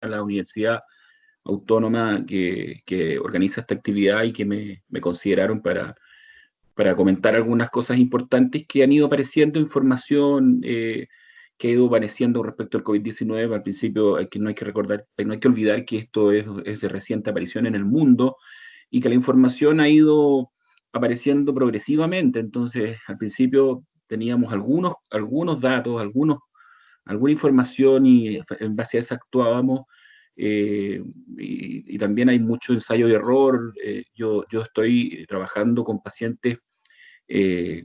a la Universidad Autónoma que organiza esta actividad y que me consideraron para comentar algunas cosas importantes que han ido apareciendo, información que ha ido apareciendo respecto al COVID-19. Al principio no hay que recordar, no hay que olvidar que esto es de reciente aparición en el mundo y que la información ha ido apareciendo progresivamente. Entonces, al principio teníamos algunos datos, alguna información y en base a eso actuábamos. Y también hay mucho ensayo y error. Yo estoy trabajando con pacientes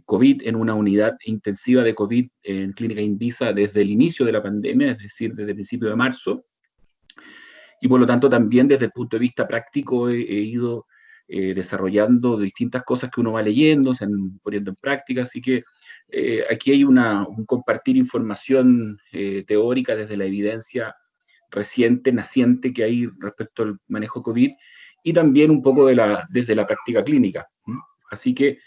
COVID en una unidad intensiva de COVID en Clínica Indisa desde el inicio de la pandemia, es decir, desde el principio de marzo. Y por lo tanto también desde el punto de vista práctico he ido desarrollando distintas cosas que uno va leyendo, se van poniendo en práctica, así que aquí hay un compartir información teórica desde la evidencia reciente, naciente que hay respecto al manejo COVID y también un poco desde la práctica clínica. Así que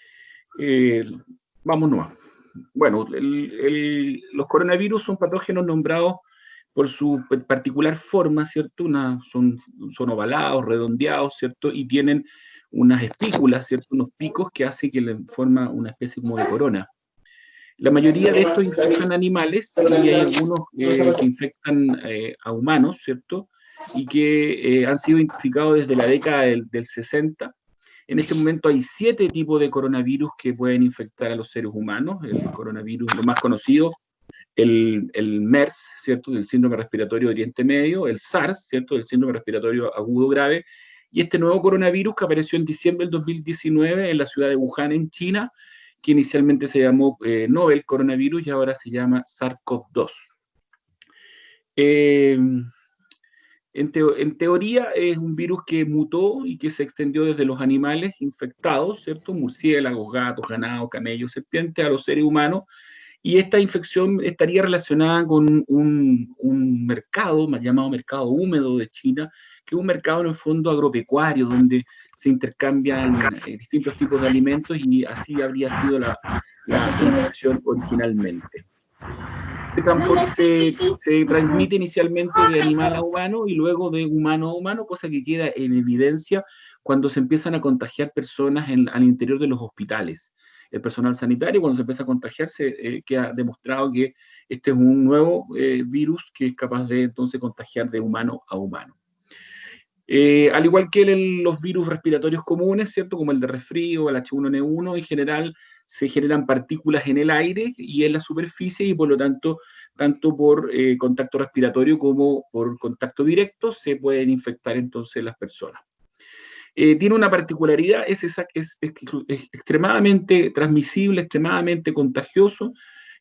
vamos nomás. Bueno, los coronavirus son patógenos nombrados por su particular forma, ¿cierto? Son ovalados, redondeados, ¿cierto? Y tienen unas espículas, ¿cierto? Unos picos que hacen que le forma una especie como de corona. La mayoría de estos infectan animales y hay algunos que infectan a humanos, ¿cierto? Y que han sido identificados desde la década del 60. En este momento hay 7 tipos de coronavirus que pueden infectar a los seres humanos. El coronavirus, lo más conocido, el MERS, ¿cierto? Del síndrome respiratorio de Oriente Medio, el SARS, ¿cierto? Del síndrome respiratorio agudo grave, y este nuevo coronavirus que apareció en diciembre del 2019 en la ciudad de Wuhan, en China, que inicialmente se llamó Novel Coronavirus y ahora se llama SARS-CoV-2. En teoría es un virus que mutó y que se extendió desde los animales infectados, ¿cierto? Murciélagos, gatos, ganado, camellos, serpientes, a los seres humanos. Y esta infección estaría relacionada con un mercado llamado mercado húmedo de China, que es un mercado en el fondo agropecuario, donde se intercambian distintos tipos de alimentos y así habría sido la infección originalmente. Se transmite inicialmente de animal a humano y luego de humano a humano, cosa que queda en evidencia cuando se empiezan a contagiar personas al interior de los hospitales. El personal sanitario, cuando se empieza a contagiarse, queda demostrado que este es un nuevo virus que es capaz de entonces contagiar de humano a humano. Al igual que los virus respiratorios comunes, ¿cierto? Como el de resfrío, el H1N1, en general se generan partículas en el aire y en la superficie y por lo tanto, tanto por contacto respiratorio como por contacto directo, se pueden infectar entonces las personas. Tiene una particularidad, es extremadamente transmisible, extremadamente contagioso.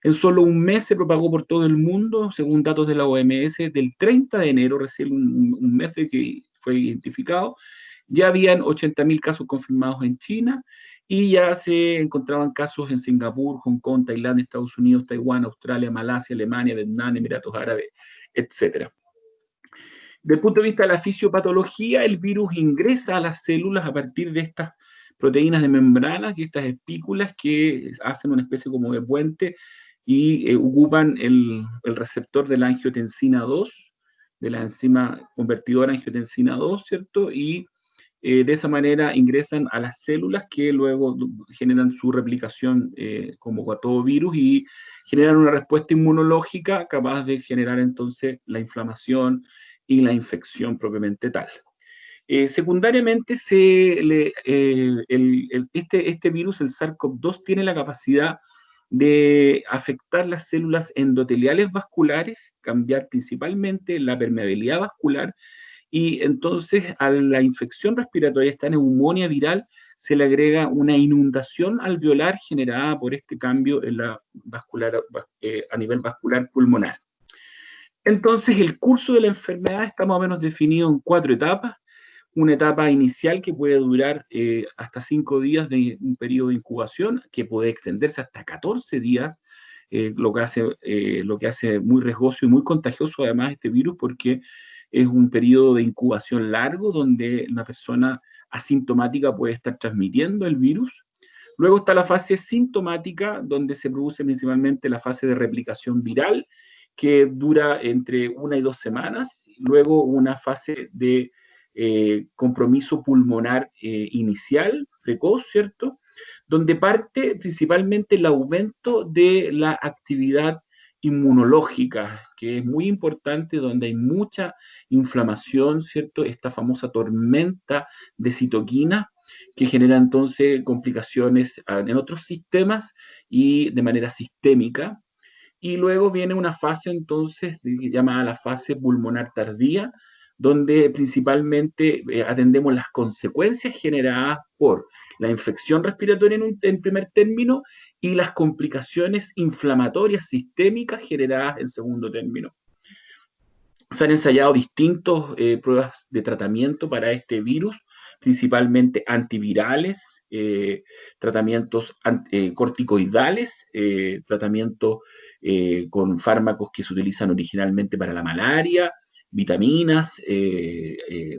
En solo un mes se propagó por todo el mundo, según datos de la OMS, del 30 de enero, recién un mes de que fue identificado. Ya habían 80.000 casos confirmados en China y ya se encontraban casos en Singapur, Hong Kong, Tailandia, Estados Unidos, Taiwán, Australia, Malasia, Alemania, Vietnam, Emiratos Árabes, etc. Desde el punto de vista de la fisiopatología, el virus ingresa a las células a partir de estas proteínas de membrana, que estas espículas que hacen una especie como de puente y ocupan el receptor de la angiotensina 2, de la enzima convertidora angiotensina 2, ¿cierto? Y de esa manera ingresan a las células que luego generan su replicación como a todo virus y generan una respuesta inmunológica capaz de generar entonces la inflamación y la infección propiamente tal. Secundariamente, este virus, el SARS-CoV-2, tiene la capacidad de afectar las células endoteliales vasculares, cambiar principalmente la permeabilidad vascular, y entonces a la infección respiratoria, esta neumonía viral, se le agrega una inundación alveolar generada por este cambio en la a nivel vascular pulmonar. Entonces, el curso de la enfermedad está más o menos definido en 4 etapas. Una etapa inicial que puede durar hasta 5 días de un periodo de incubación, que puede extenderse hasta 14 días, lo que hace muy riesgoso y muy contagioso además este virus, porque es un periodo de incubación largo donde una persona asintomática puede estar transmitiendo el virus. Luego está la fase sintomática, donde se produce principalmente la fase de replicación viral, que dura entre 1 y 2 semanas, luego una fase de compromiso pulmonar inicial, precoz, ¿cierto? Donde parte principalmente el aumento de la actividad inmunológica, que es muy importante, donde hay mucha inflamación, ¿cierto? Esta famosa tormenta de citoquinas que genera entonces complicaciones en otros sistemas y de manera sistémica. Y luego viene una fase entonces llamada la fase pulmonar tardía, donde principalmente atendemos las consecuencias generadas por la infección respiratoria en primer término y las complicaciones inflamatorias sistémicas generadas en segundo término. Se han ensayado distintas pruebas de tratamiento para este virus, principalmente antivirales, tratamientos corticoidales, tratamientos con fármacos que se utilizan originalmente para la malaria, vitaminas,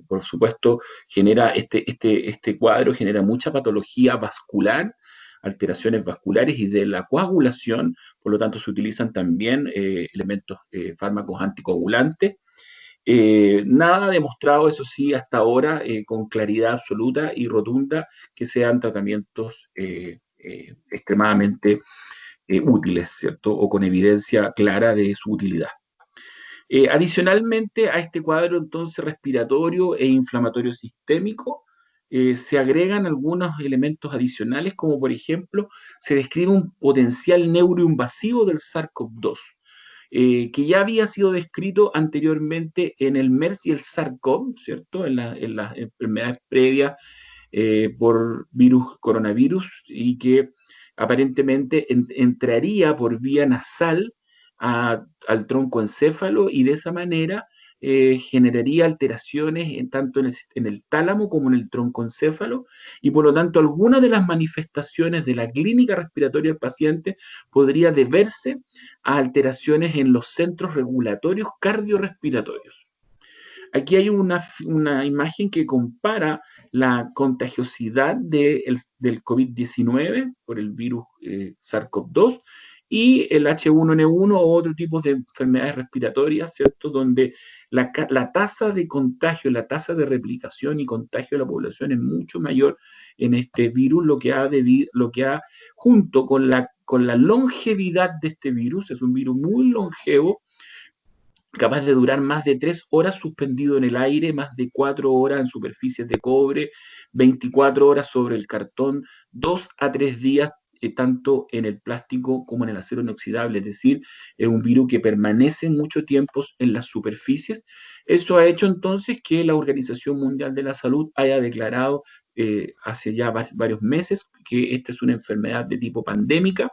por supuesto, genera este cuadro genera mucha patología vascular, alteraciones vasculares y de la coagulación, por lo tanto se utilizan también elementos, fármacos anticoagulantes. Nada demostrado, eso sí, hasta ahora con claridad absoluta y rotunda que sean tratamientos extremadamente útiles, ¿cierto? O con evidencia clara de su utilidad. Adicionalmente a este cuadro entonces respiratorio e inflamatorio sistémico, se agregan algunos elementos adicionales, como por ejemplo, se describe un potencial neuroinvasivo del SARS-CoV-2, que ya había sido descrito anteriormente en el MERS y el SARS-CoV, ¿cierto? En las enfermedades previas por coronavirus, y que aparentemente entraría por vía nasal al troncoencéfalo y de esa manera generaría alteraciones tanto en el tálamo como en el troncoencéfalo, y por lo tanto alguna de las manifestaciones de la clínica respiratoria del paciente podría deberse a alteraciones en los centros regulatorios cardiorrespiratorios. Aquí hay una imagen que compara la contagiosidad del COVID-19 por el virus SARS-CoV-2 y el H1N1 o otro tipo de enfermedades respiratorias, ¿cierto? Donde la tasa de contagio, la tasa de replicación y contagio de la población es mucho mayor en este virus, lo que ha junto con la longevidad de este virus, es un virus muy longevo, capaz de durar más de 3 horas suspendido en el aire, más de 4 horas en superficies de cobre, 24 horas sobre el cartón, 2 a 3 días tanto en el plástico como en el acero inoxidable, es decir, es un virus que permanece mucho tiempo en las superficies. Eso ha hecho entonces que la Organización Mundial de la Salud haya declarado hace ya varios meses que esta es una enfermedad de tipo pandémica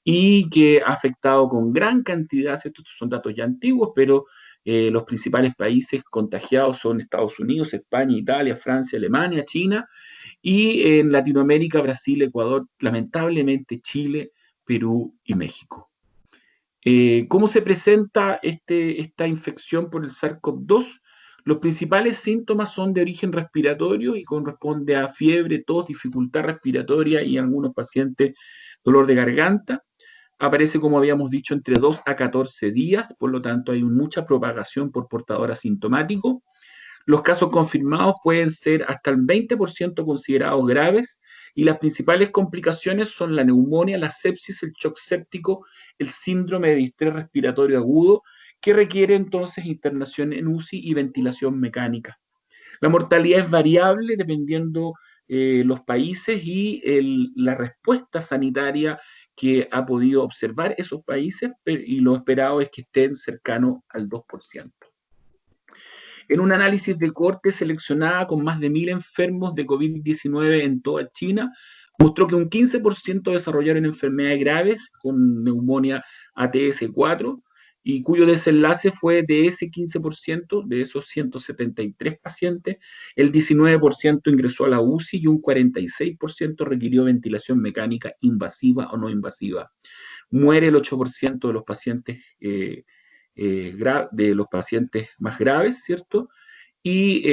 y que ha afectado con gran cantidad, estos son datos ya antiguos, pero los principales países contagiados son Estados Unidos, España, Italia, Francia, Alemania, China, y en Latinoamérica, Brasil, Ecuador, lamentablemente Chile, Perú y México. ¿Cómo se presenta esta infección por el SARS-CoV-2? Los principales síntomas son de origen respiratorio y corresponde a fiebre, tos, dificultad respiratoria y en algunos pacientes dolor de garganta. Aparece, como habíamos dicho, entre 2 a 14 días, por lo tanto hay mucha propagación por portador asintomático. Los casos confirmados pueden ser hasta el 20% considerados graves y las principales complicaciones son la neumonía, la sepsis, el shock séptico, el síndrome de distrés respiratorio agudo, que requiere entonces internación en UCI y ventilación mecánica. La mortalidad es variable dependiendo los países y la respuesta sanitaria que ha podido observar esos países, y lo esperado es que estén cercanos al 2%. En un análisis de corte seleccionada con más de 1.000 enfermos de COVID-19 en toda China, mostró que un 15% desarrollaron enfermedades graves con neumonía ATS4, y cuyo desenlace fue de ese 15%, de esos 173 pacientes, el 19% ingresó a la UCI y un 46% requirió ventilación mecánica invasiva o no invasiva. Muere el 8% de los pacientes de los pacientes más graves, ¿cierto? Y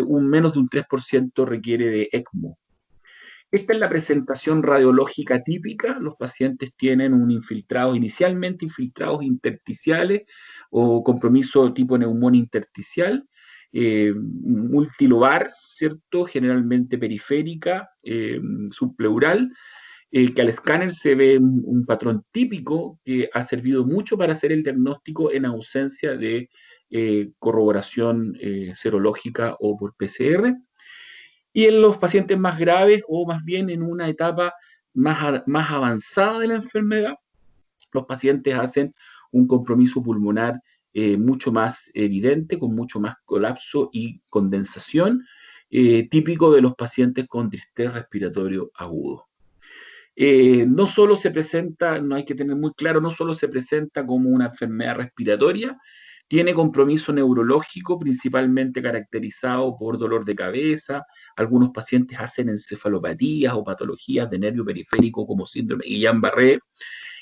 menos de un 3% requiere de ECMO. Esta es la presentación radiológica típica. Los pacientes tienen inicialmente infiltrados intersticiales o compromiso tipo neumonía intersticial, multilobar, ¿cierto? Generalmente periférica, subpleural, que al escáner se ve un patrón típico que ha servido mucho para hacer el diagnóstico en ausencia de corroboración serológica o por PCR. Y en los pacientes más graves o más bien en una etapa más avanzada de la enfermedad, los pacientes hacen un compromiso pulmonar mucho más evidente, con mucho más colapso y condensación, típico de los pacientes con distrés respiratorio agudo. No solo se presenta, no hay que tener muy claro, no solo se presenta como una enfermedad respiratoria, tiene compromiso neurológico, principalmente caracterizado por dolor de cabeza. Algunos pacientes hacen encefalopatías o patologías de nervio periférico como síndrome de Guillain-Barré.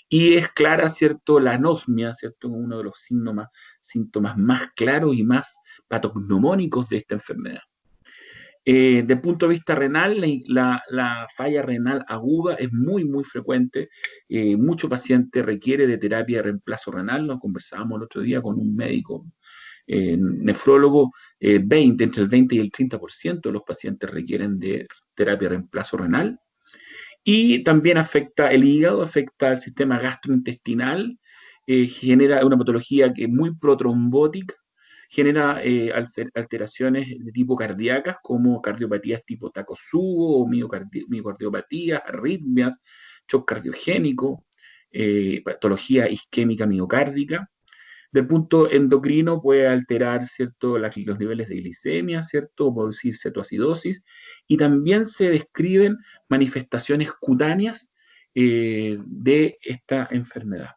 Y es clara, ¿cierto?, la anosmia, ¿cierto?, uno de los síntomas más claros y más patognomónicos de esta enfermedad. Desde el punto de vista renal, la falla renal aguda es muy frecuente. Mucho paciente requiere de terapia de reemplazo renal. Lo conversábamos el otro día con un médico nefrólogo. Entre el 20 y el 30% de los pacientes requieren de terapia de reemplazo renal. Y también afecta el hígado, afecta el sistema gastrointestinal, genera una patología que es muy protrombótica, genera alteraciones de tipo cardíacas como cardiopatías tipo Takotsubo o miocardiopatías, arritmias, shock cardiogénico, patología isquémica miocárdica. Del punto endocrino puede alterar, ¿cierto?, los niveles de glicemia, ¿cierto?, o producir cetoacidosis, y también se describen manifestaciones cutáneas de esta enfermedad.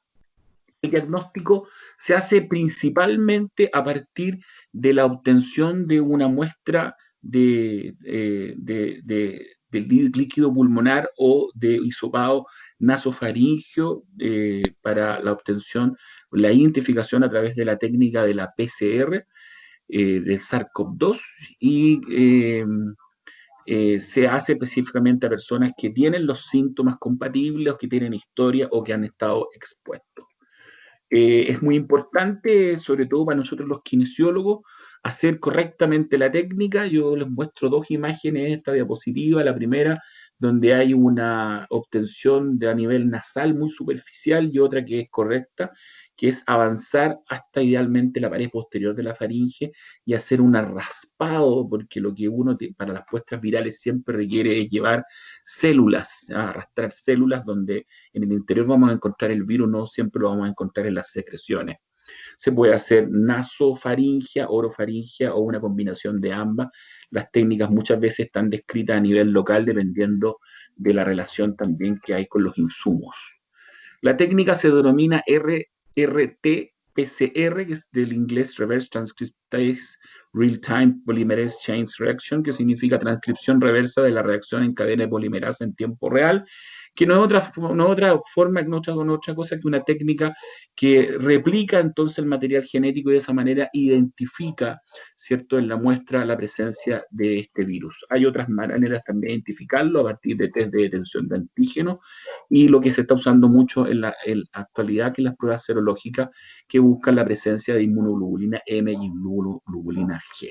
El diagnóstico se hace principalmente a partir de la obtención de una muestra del líquido pulmonar o de hisopado nasofaringeo para la obtención, la identificación a través de la técnica de la PCR del SARS-CoV-2 y se hace específicamente a personas que tienen los síntomas compatibles, o que tienen historia o que han estado expuestos. Es muy importante, sobre todo para nosotros los kinesiólogos, hacer correctamente la técnica. Yo les muestro dos imágenes en esta diapositiva. La primera, donde hay una obtención a nivel nasal muy superficial, y otra que es correcta, que es avanzar hasta idealmente la pared posterior de la faringe y hacer un raspado, porque lo que uno para las puestas virales siempre requiere es llevar células, arrastrar células donde en el interior vamos a encontrar el virus, no siempre lo vamos a encontrar en las secreciones. Se puede hacer nasofaringia, orofaringia o una combinación de ambas. Las técnicas muchas veces están descritas a nivel local dependiendo de la relación también que hay con los insumos. La técnica se denomina RT-PCR, que es del inglés Reverse Transcriptase Real-Time Polymerase Chain Reaction, que significa transcripción reversa de la reacción en cadena de polimerasa en tiempo real, que no es otra forma, no es otra cosa que una técnica que replica entonces el material genético y de esa manera identifica, ¿cierto?, en la muestra la presencia de este virus. Hay otras maneras también de identificarlo a partir de test de detención de antígenos, y lo que se está usando mucho en la actualidad, que es las pruebas serológicas que buscan la presencia de inmunoglobulina M y inmunoglobulina G.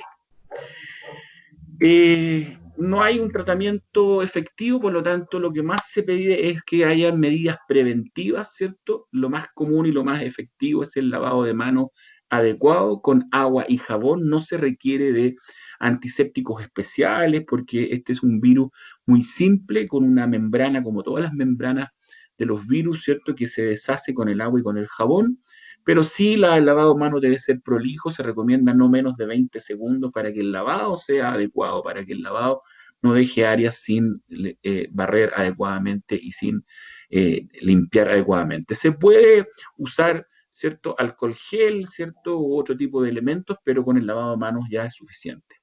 No hay un tratamiento efectivo, por lo tanto, lo que más se pide es que haya medidas preventivas, ¿cierto? Lo más común y lo más efectivo es el lavado de manos adecuado con agua y jabón. No se requiere de antisépticos especiales porque este es un virus muy simple, con una membrana, como todas las membranas de los virus, ¿cierto?, que se deshace con el agua y con el jabón. Pero sí, el lavado de manos debe ser prolijo. Se recomienda no menos de 20 segundos para que el lavado sea adecuado, para que el lavado no deje áreas sin barrer adecuadamente y sin limpiar adecuadamente. Se puede usar, ¿cierto?, alcohol gel, ¿cierto?, u otro tipo de elementos, pero con el lavado de manos ya es suficiente.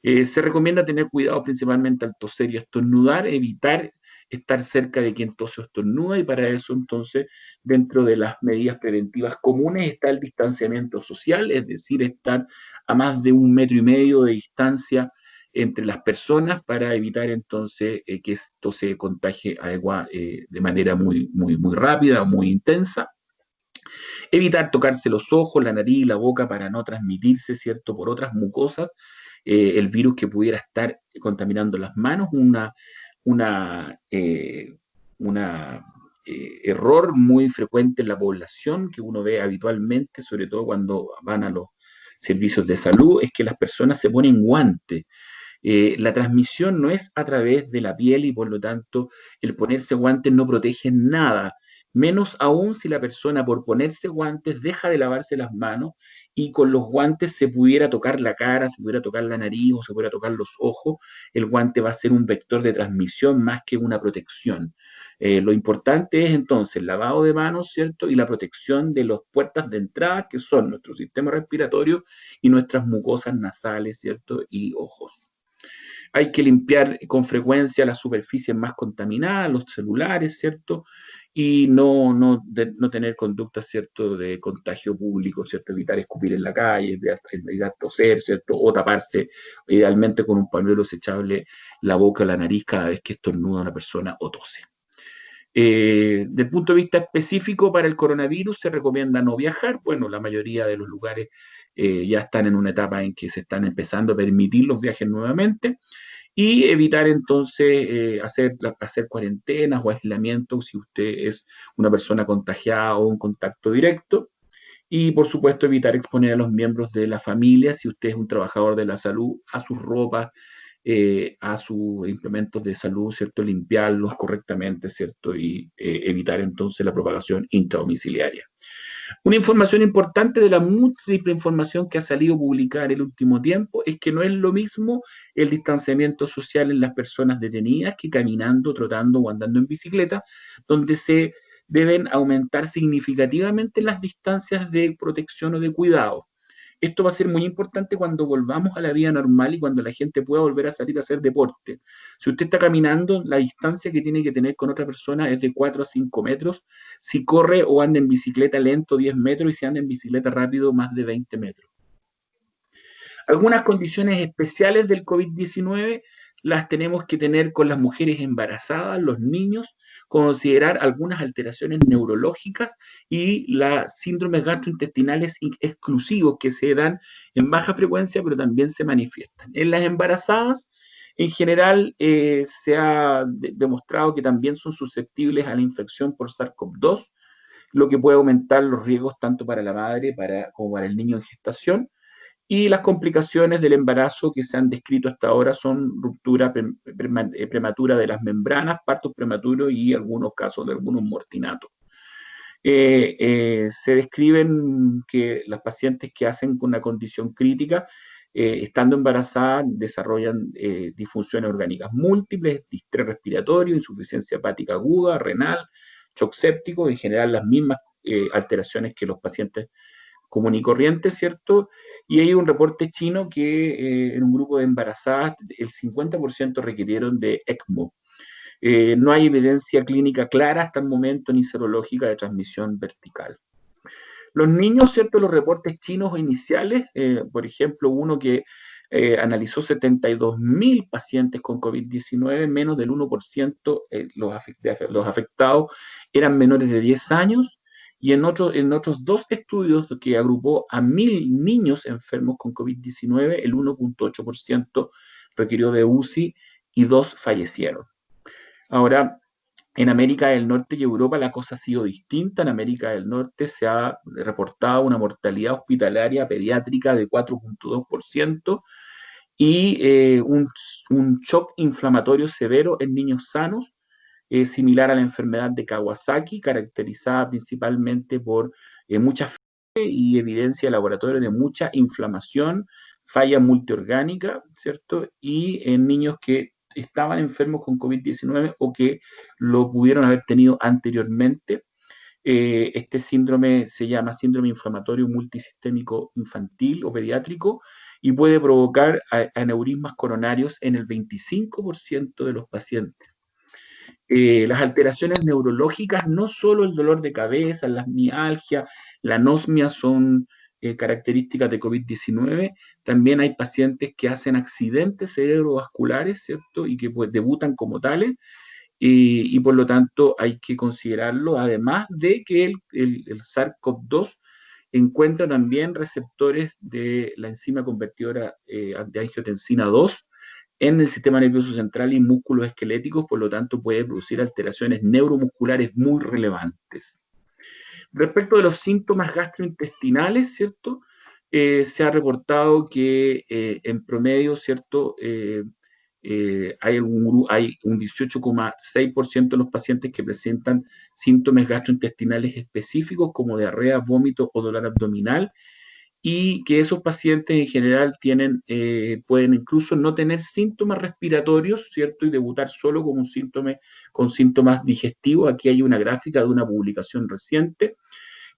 Se recomienda tener cuidado principalmente al toser y estornudar, evitar estar cerca de quien tose o estornuda, y para eso entonces dentro de las medidas preventivas comunes está el distanciamiento social, es decir, estar a más de 1,5 metros de distancia entre las personas para evitar entonces que esto se contagie de manera muy rápida o muy intensa. Evitar tocarse los ojos, la nariz, la boca para no transmitirse, ¿cierto?, por otras mucosas, el virus que pudiera estar contaminando las manos, una, eh, una error muy frecuente en la población que uno ve habitualmente, sobre todo cuando van a los servicios de salud, es que las personas se ponen guantes. La transmisión no es a través de la piel y por lo tanto el ponerse guantes no protege nada, menos aún si la persona por ponerse guantes deja de lavarse las manos y con los guantes se pudiera tocar la cara, se pudiera tocar la nariz o se pudiera tocar los ojos, el guante va a ser un vector de transmisión más que una protección. Lo importante es entonces el lavado de manos, ¿cierto? Y la protección de las puertas de entrada, que son nuestro sistema respiratorio y nuestras mucosas nasales, ¿cierto? Y ojos. Hay que limpiar con frecuencia las superficies más contaminadas, los celulares, ¿cierto? Y no tener conductas, ¿cierto?, de contagio público, ¿cierto? Evitar escupir en la calle, evitar toser, ¿cierto? O taparse, idealmente con un pañuelo desechable, la boca o la nariz cada vez que estornuda una persona o tose. Del punto de vista específico para el coronavirus, se recomienda no viajar. Bueno, la mayoría de los lugares ya están en una etapa en que se están empezando a permitir los viajes nuevamente y evitar entonces hacer cuarentenas o aislamiento si usted es una persona contagiada o un contacto directo. Y por supuesto evitar exponer a los miembros de la familia, si usted es un trabajador de la salud, a sus ropas, a sus implementos de salud, ¿cierto? Limpiarlos correctamente, ¿cierto? Y evitar entonces la propagación intradomiciliaria. Una información importante de la múltiple información que ha salido publicada en el último tiempo es que no es lo mismo el distanciamiento social en las personas detenidas que caminando, trotando o andando en bicicleta, donde se deben aumentar significativamente las distancias de protección o de cuidado. Esto va a ser muy importante cuando volvamos a la vida normal y cuando la gente pueda volver a salir a hacer deporte. Si usted está caminando, la distancia que tiene que tener con otra persona es de 4 a 5 metros. Si corre o anda en bicicleta lento, 10 metros, y si anda en bicicleta rápido, más de 20 metros. Algunas condiciones especiales del COVID-19 las tenemos que tener con las mujeres embarazadas, los niños, considerar algunas alteraciones neurológicas y las síndromes gastrointestinales exclusivos que se dan en baja frecuencia, pero también se manifiestan. En las embarazadas, en general, se ha demostrado que también son susceptibles a la infección por SARS-CoV-2, lo que puede aumentar los riesgos tanto para la madre como para el niño en gestación. Y las complicaciones del embarazo que se han descrito hasta ahora son ruptura prematura de las membranas, partos prematuros y algunos casos de algunos mortinatos. Se describen que las pacientes que hacen con una condición crítica, estando embarazadas, desarrollan disfunciones orgánicas múltiples, distrés respiratorio, insuficiencia hepática aguda, renal, shock séptico, en general las mismas alteraciones que los pacientes común y corriente, ¿cierto? Y hay un reporte chino que en un grupo de embarazadas el 50% requirieron de ECMO. No hay evidencia clínica clara hasta el momento ni serológica de transmisión vertical. Los niños, ¿cierto? Los reportes chinos iniciales, por ejemplo, uno que analizó 72.000 pacientes con COVID-19, menos del 1% los afectados eran menores de 10 años, y en otros dos estudios que agrupó a 1.000 niños enfermos con COVID-19, el 1,8% requirió de UCI y 2 fallecieron. Ahora, en América del Norte y Europa la cosa ha sido distinta. En América del Norte se ha reportado una mortalidad hospitalaria pediátrica de 4,2% y un shock inflamatorio severo en niños sanos, similar a la enfermedad de Kawasaki, caracterizada principalmente por mucha fiebre y evidencia de laboratorio de mucha inflamación, falla multiorgánica, ¿cierto? Y en niños que estaban enfermos con COVID-19 o que lo pudieron haber tenido anteriormente. Este síndrome se llama síndrome inflamatorio multisistémico infantil o pediátrico y puede provocar aneurismas coronarios en el 25% de los pacientes. Las alteraciones neurológicas, no solo el dolor de cabeza, las mialgias, la anosmia son características de COVID-19, también hay pacientes que hacen accidentes cerebrovasculares, ¿cierto? Y que pues debutan como tales, y por lo tanto hay que considerarlo, además de que el SARS-CoV-2 encuentra también receptores de la enzima convertidora de angiotensina 2 en el sistema nervioso central y músculos esqueléticos, por lo tanto puede producir alteraciones neuromusculares muy relevantes. Respecto de los síntomas gastrointestinales, ¿cierto? Se ha reportado que en promedio, ¿cierto? Hay un 18,6% de los pacientes que presentan síntomas gastrointestinales específicos como diarrea, vómito o dolor abdominal, y que esos pacientes en general pueden incluso no tener síntomas respiratorios, ¿cierto? Y debutar solo como con síntomas digestivos. Aquí hay una gráfica de una publicación reciente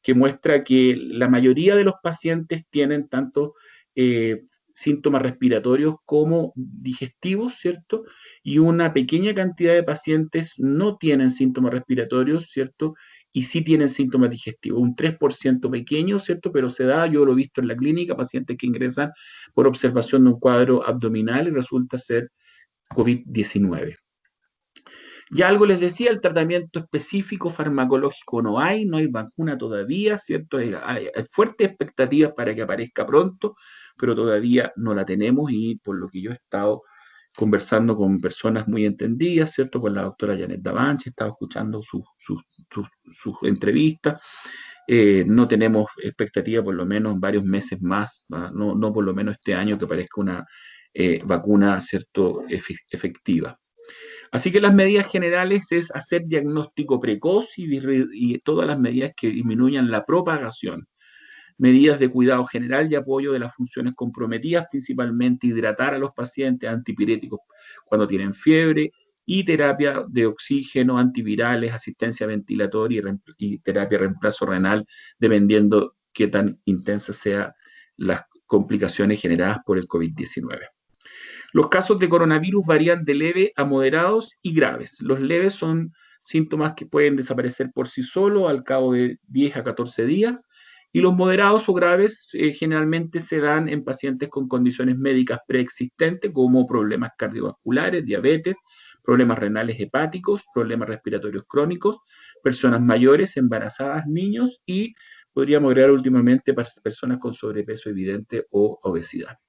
que muestra que la mayoría de los pacientes tienen tanto síntomas respiratorios como digestivos, ¿cierto? Y una pequeña cantidad de pacientes no tienen síntomas respiratorios, ¿cierto? Y sí tienen síntomas digestivos, un 3% pequeño, ¿cierto? Pero se da, yo lo he visto en la clínica, pacientes que ingresan por observación de un cuadro abdominal y resulta ser COVID-19. Ya algo les decía, el tratamiento específico farmacológico no hay vacuna todavía, ¿cierto? Hay fuertes expectativas para que aparezca pronto, pero todavía no la tenemos, y por lo que yo he estado conversando con personas muy entendidas, ¿cierto? Con la doctora Janet Davanchi, he estado escuchando sus entrevistas. No tenemos expectativa por lo menos varios meses más, no por lo menos este año que aparezca una vacuna, ¿cierto? Efectiva. Así que las medidas generales es hacer diagnóstico precoz y todas las medidas que disminuyan la propagación. Medidas de cuidado general y apoyo de las funciones comprometidas, principalmente hidratar a los pacientes, antipiréticos cuando tienen fiebre, y terapia de oxígeno, antivirales, asistencia ventilatoria y terapia de reemplazo renal, dependiendo qué tan intensas sean las complicaciones generadas por el COVID-19. Los casos de coronavirus varían de leve a moderados y graves. Los leves son síntomas que pueden desaparecer por sí solos al cabo de 10 a 14 días, y los moderados o graves generalmente se dan en pacientes con condiciones médicas preexistentes como problemas cardiovasculares, diabetes, problemas renales hepáticos, problemas respiratorios crónicos, personas mayores, embarazadas, niños, y podríamos agregar últimamente personas con sobrepeso evidente o obesidad.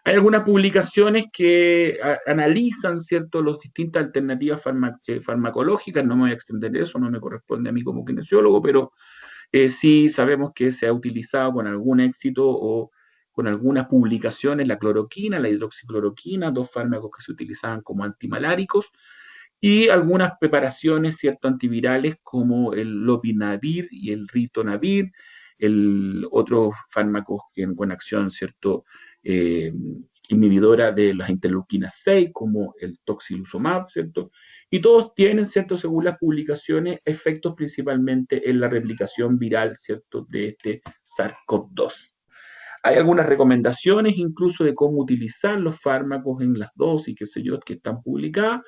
Hay algunas publicaciones que analizan, ¿cierto?, las distintas alternativas farmacológicas. No me voy a extender eso, no me corresponde a mí como kinesiólogo, pero sí sabemos que se ha utilizado con algún éxito o con algunas publicaciones la cloroquina, la hidroxicloroquina, dos fármacos que se utilizaban como antimaláricos, y algunas preparaciones, ¿cierto?, antivirales como el lopinavir y el ritonavir, otros fármacos con acción, ¿cierto?, eh, inhibidora de las interleuquinas 6, como el tocilizumab, ¿cierto? Y todos tienen, ¿cierto?, según las publicaciones, efectos principalmente en la replicación viral, ¿cierto?, de este SARS-CoV-2. Hay algunas recomendaciones incluso de cómo utilizar los fármacos en las dosis, qué sé yo, que están publicadas,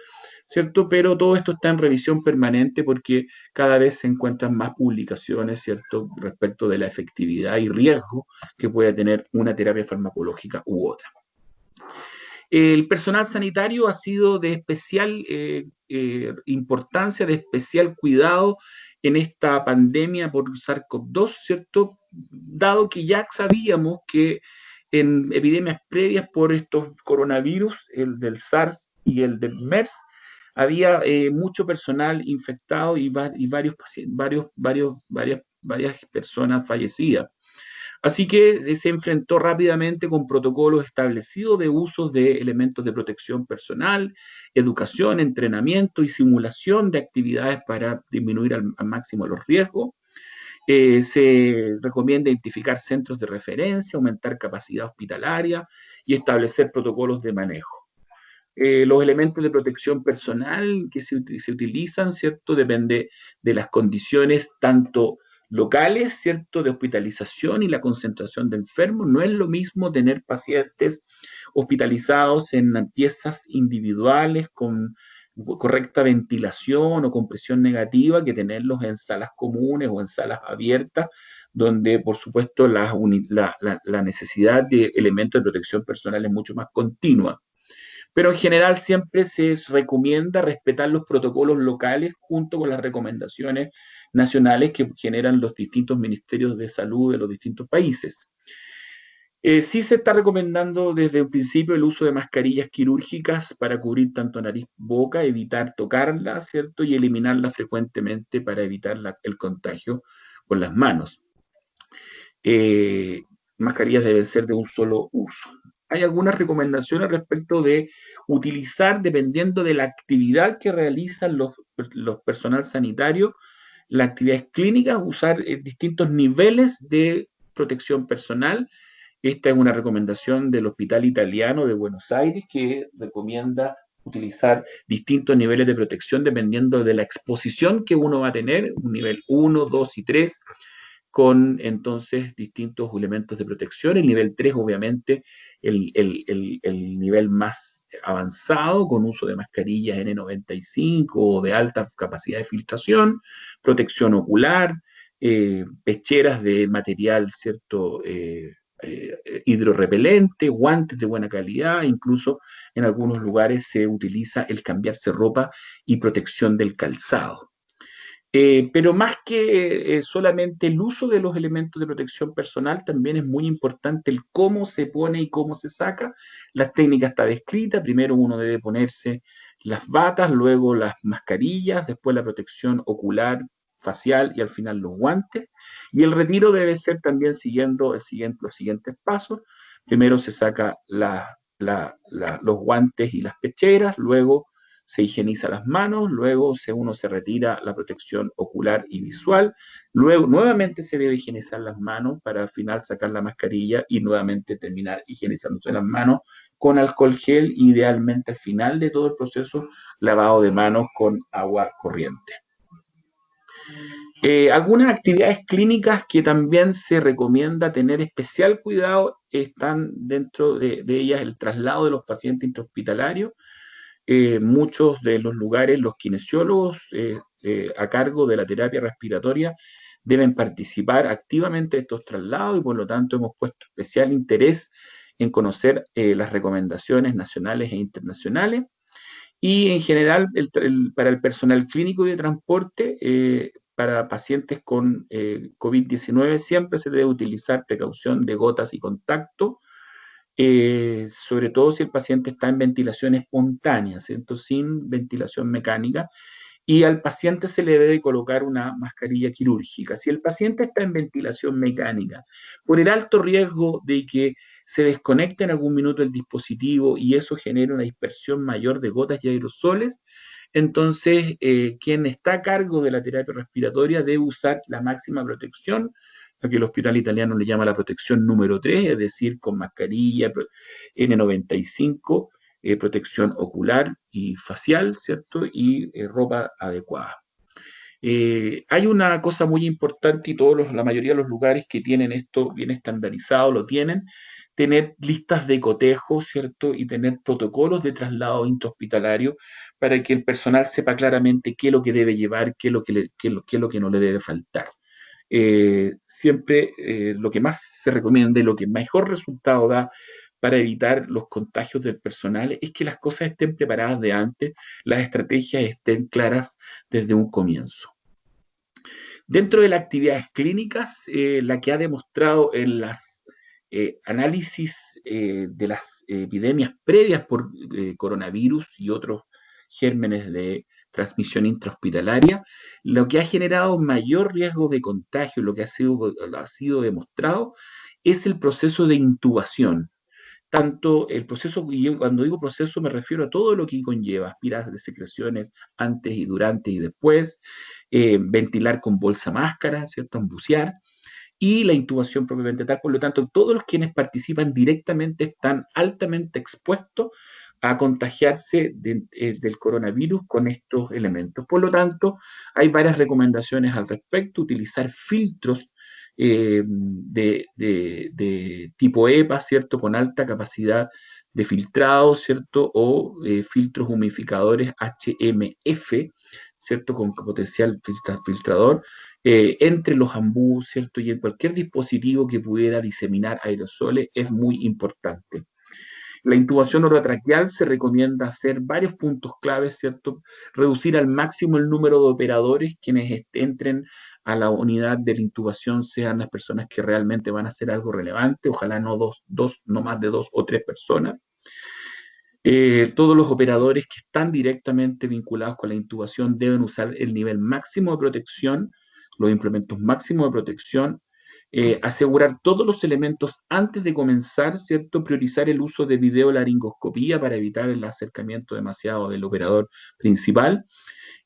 ¿cierto? Pero todo esto está en revisión permanente porque cada vez se encuentran más publicaciones, ¿cierto?, respecto de la efectividad y riesgo que puede tener una terapia farmacológica u otra. El personal sanitario ha sido de especial importancia, de especial cuidado en esta pandemia por SARS-CoV-2, ¿cierto? Dado que ya sabíamos que en epidemias previas por estos coronavirus, el del SARS y el del MERS, había mucho personal infectado y varias personas fallecidas. Así que se enfrentó rápidamente con protocolos establecidos de usos de elementos de protección personal, educación, entrenamiento y simulación de actividades para disminuir al máximo los riesgos. Se recomienda identificar centros de referencia, aumentar capacidad hospitalaria y establecer protocolos de manejo. Los elementos de protección personal que se utilizan, ¿cierto? Depende de las condiciones tanto locales, ¿cierto?, de hospitalización y la concentración de enfermos. No es lo mismo tener pacientes hospitalizados en piezas individuales con correcta ventilación o con presión negativa que tenerlos en salas comunes o en salas abiertas donde por supuesto la necesidad de elementos de protección personal es mucho más continua. Pero en general siempre se recomienda respetar los protocolos locales junto con las recomendaciones nacionales que generan los distintos ministerios de salud de los distintos países. Sí se está recomendando desde un principio el uso de mascarillas quirúrgicas para cubrir tanto nariz, boca, evitar tocarla, ¿cierto? Y eliminarla frecuentemente para evitar el contagio con las manos. Eh, Mascarillas deben ser de un solo uso. Hay algunas recomendaciones respecto de utilizar, dependiendo de la actividad que realizan los personal sanitario, las actividades clínicas, usar distintos niveles de protección personal. Esta es una recomendación del Hospital Italiano de Buenos Aires que recomienda utilizar distintos niveles de protección dependiendo de la exposición que uno va a tener, un nivel 1, 2 y 3, con entonces distintos elementos de protección. El nivel 3, obviamente, el nivel más avanzado, con uso de mascarillas N95 o de alta capacidad de filtración, protección ocular, pecheras de material, ¿cierto? Hidrorrepelente, guantes de buena calidad, incluso en algunos lugares se utiliza el cambiarse ropa y protección del calzado. Pero más que solamente el uso de los elementos de protección personal, también es muy importante el cómo se pone y cómo se saca. La técnica está descrita. Primero uno debe ponerse las batas, luego las mascarillas, después la protección ocular, facial y al final los guantes. Y el retiro debe ser también siguiendo los siguientes pasos. Primero se saca los guantes y las pecheras, luego se higieniza las manos, luego uno se retira la protección ocular y visual, luego nuevamente se debe higienizar las manos para al final sacar la mascarilla y nuevamente terminar higienizándose las manos con alcohol gel, idealmente al final de todo el proceso, lavado de manos con agua corriente. Algunas actividades clínicas que también se recomienda tener especial cuidado están dentro de ellas el traslado de los pacientes intrahospitalarios. Muchos de los lugares, los kinesiólogos a cargo de la terapia respiratoria deben participar activamente de estos traslados y por lo tanto hemos puesto especial interés en conocer las recomendaciones nacionales e internacionales. Y en general, para el personal clínico y de transporte, para pacientes con COVID-19, siempre se debe utilizar precaución de gotas y contacto, sobre todo si el paciente está en ventilación espontánea, ¿cierto? Sin ventilación mecánica, y al paciente se le debe colocar una mascarilla quirúrgica. Si el paciente está en ventilación mecánica, por el alto riesgo de que se desconecte en algún minuto el dispositivo y eso genere una dispersión mayor de gotas y aerosoles, entonces quien está a cargo de la terapia respiratoria debe usar la máxima protección, lo que el hospital italiano le llama la protección número 3, es decir, con mascarilla N95, protección ocular y facial, ¿cierto? Y ropa adecuada. Hay una cosa muy importante y la mayoría de los lugares que tienen esto bien estandarizado lo tienen, tener listas de cotejo, ¿cierto? Y tener protocolos de traslado intrahospitalario para que el personal sepa claramente qué es lo que debe llevar, qué es lo que, qué es lo que no le debe faltar. Siempre lo que más se recomienda y lo que mejor resultado da para evitar los contagios del personal es que las cosas estén preparadas de antes, las estrategias estén claras desde un comienzo. Dentro de las actividades clínicas, la que ha demostrado en las análisis de las epidemias previas por coronavirus y otros gérmenes de transmisión intrahospitalaria, lo que ha generado mayor riesgo de contagio, lo que ha sido demostrado, es el proceso de intubación. Tanto el proceso, y yo cuando digo proceso me refiero a todo lo que conlleva, aspirar de secreciones antes y durante y después, ventilar con bolsa máscara, ¿cierto? Embucear, y la intubación propiamente tal. Por lo tanto, todos los quienes participan directamente están altamente expuestos a contagiarse del coronavirus con estos elementos. Por lo tanto, hay varias recomendaciones al respecto, utilizar filtros de tipo EPA, ¿cierto? Con alta capacidad de filtrado, ¿cierto? O filtros humidificadores HMF, ¿cierto? Con potencial filtrador, entre los ambús, ¿cierto? Y en cualquier dispositivo que pudiera diseminar aerosoles es muy importante. La intubación orotraqueal se recomienda hacer varios puntos claves, ¿cierto? Reducir al máximo el número de operadores quienes entren a la unidad de la intubación sean las personas que realmente van a hacer algo relevante, ojalá no no más de 2 o 3 personas. Todos los operadores que están directamente vinculados con la intubación deben usar el nivel máximo de protección, los implementos máximos de protección, asegurar todos los elementos antes de comenzar, ¿cierto? Priorizar el uso de videolaringoscopía para evitar el acercamiento demasiado del operador principal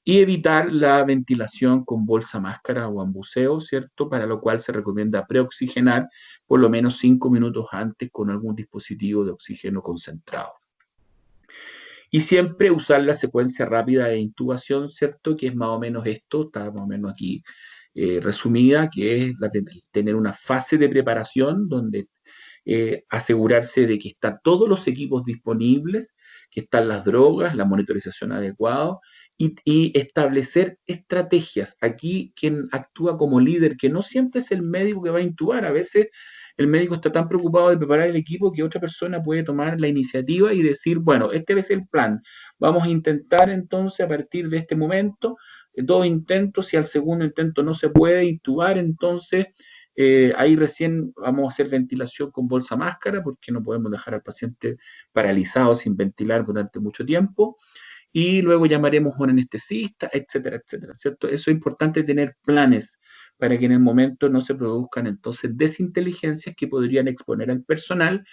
y evitar la ventilación con bolsa máscara o ambuceo, ¿cierto? Para lo cual se recomienda preoxigenar por lo menos 5 minutos antes con algún dispositivo de oxígeno concentrado. Y siempre usar la secuencia rápida de intubación, ¿cierto? Que es más o menos esto, está más o menos aquí resumida, que es tener una fase de preparación donde asegurarse de que están todos los equipos disponibles, que están las drogas, la monitorización adecuada y establecer estrategias. Aquí quien actúa como líder, que no siempre es el médico que va a intubar, a veces el médico está tan preocupado de preparar el equipo que otra persona puede tomar la iniciativa y decir, bueno, este es el plan, vamos a intentar entonces a partir de este momento, 2 intentos, si al segundo intento no se puede intubar, entonces ahí recién vamos a hacer ventilación con bolsa máscara porque no podemos dejar al paciente paralizado sin ventilar durante mucho tiempo. Y luego llamaremos a un anestesista, etcétera, etcétera, ¿cierto? Eso es importante tener planes para que en el momento no se produzcan entonces desinteligencias que podrían exponer al personal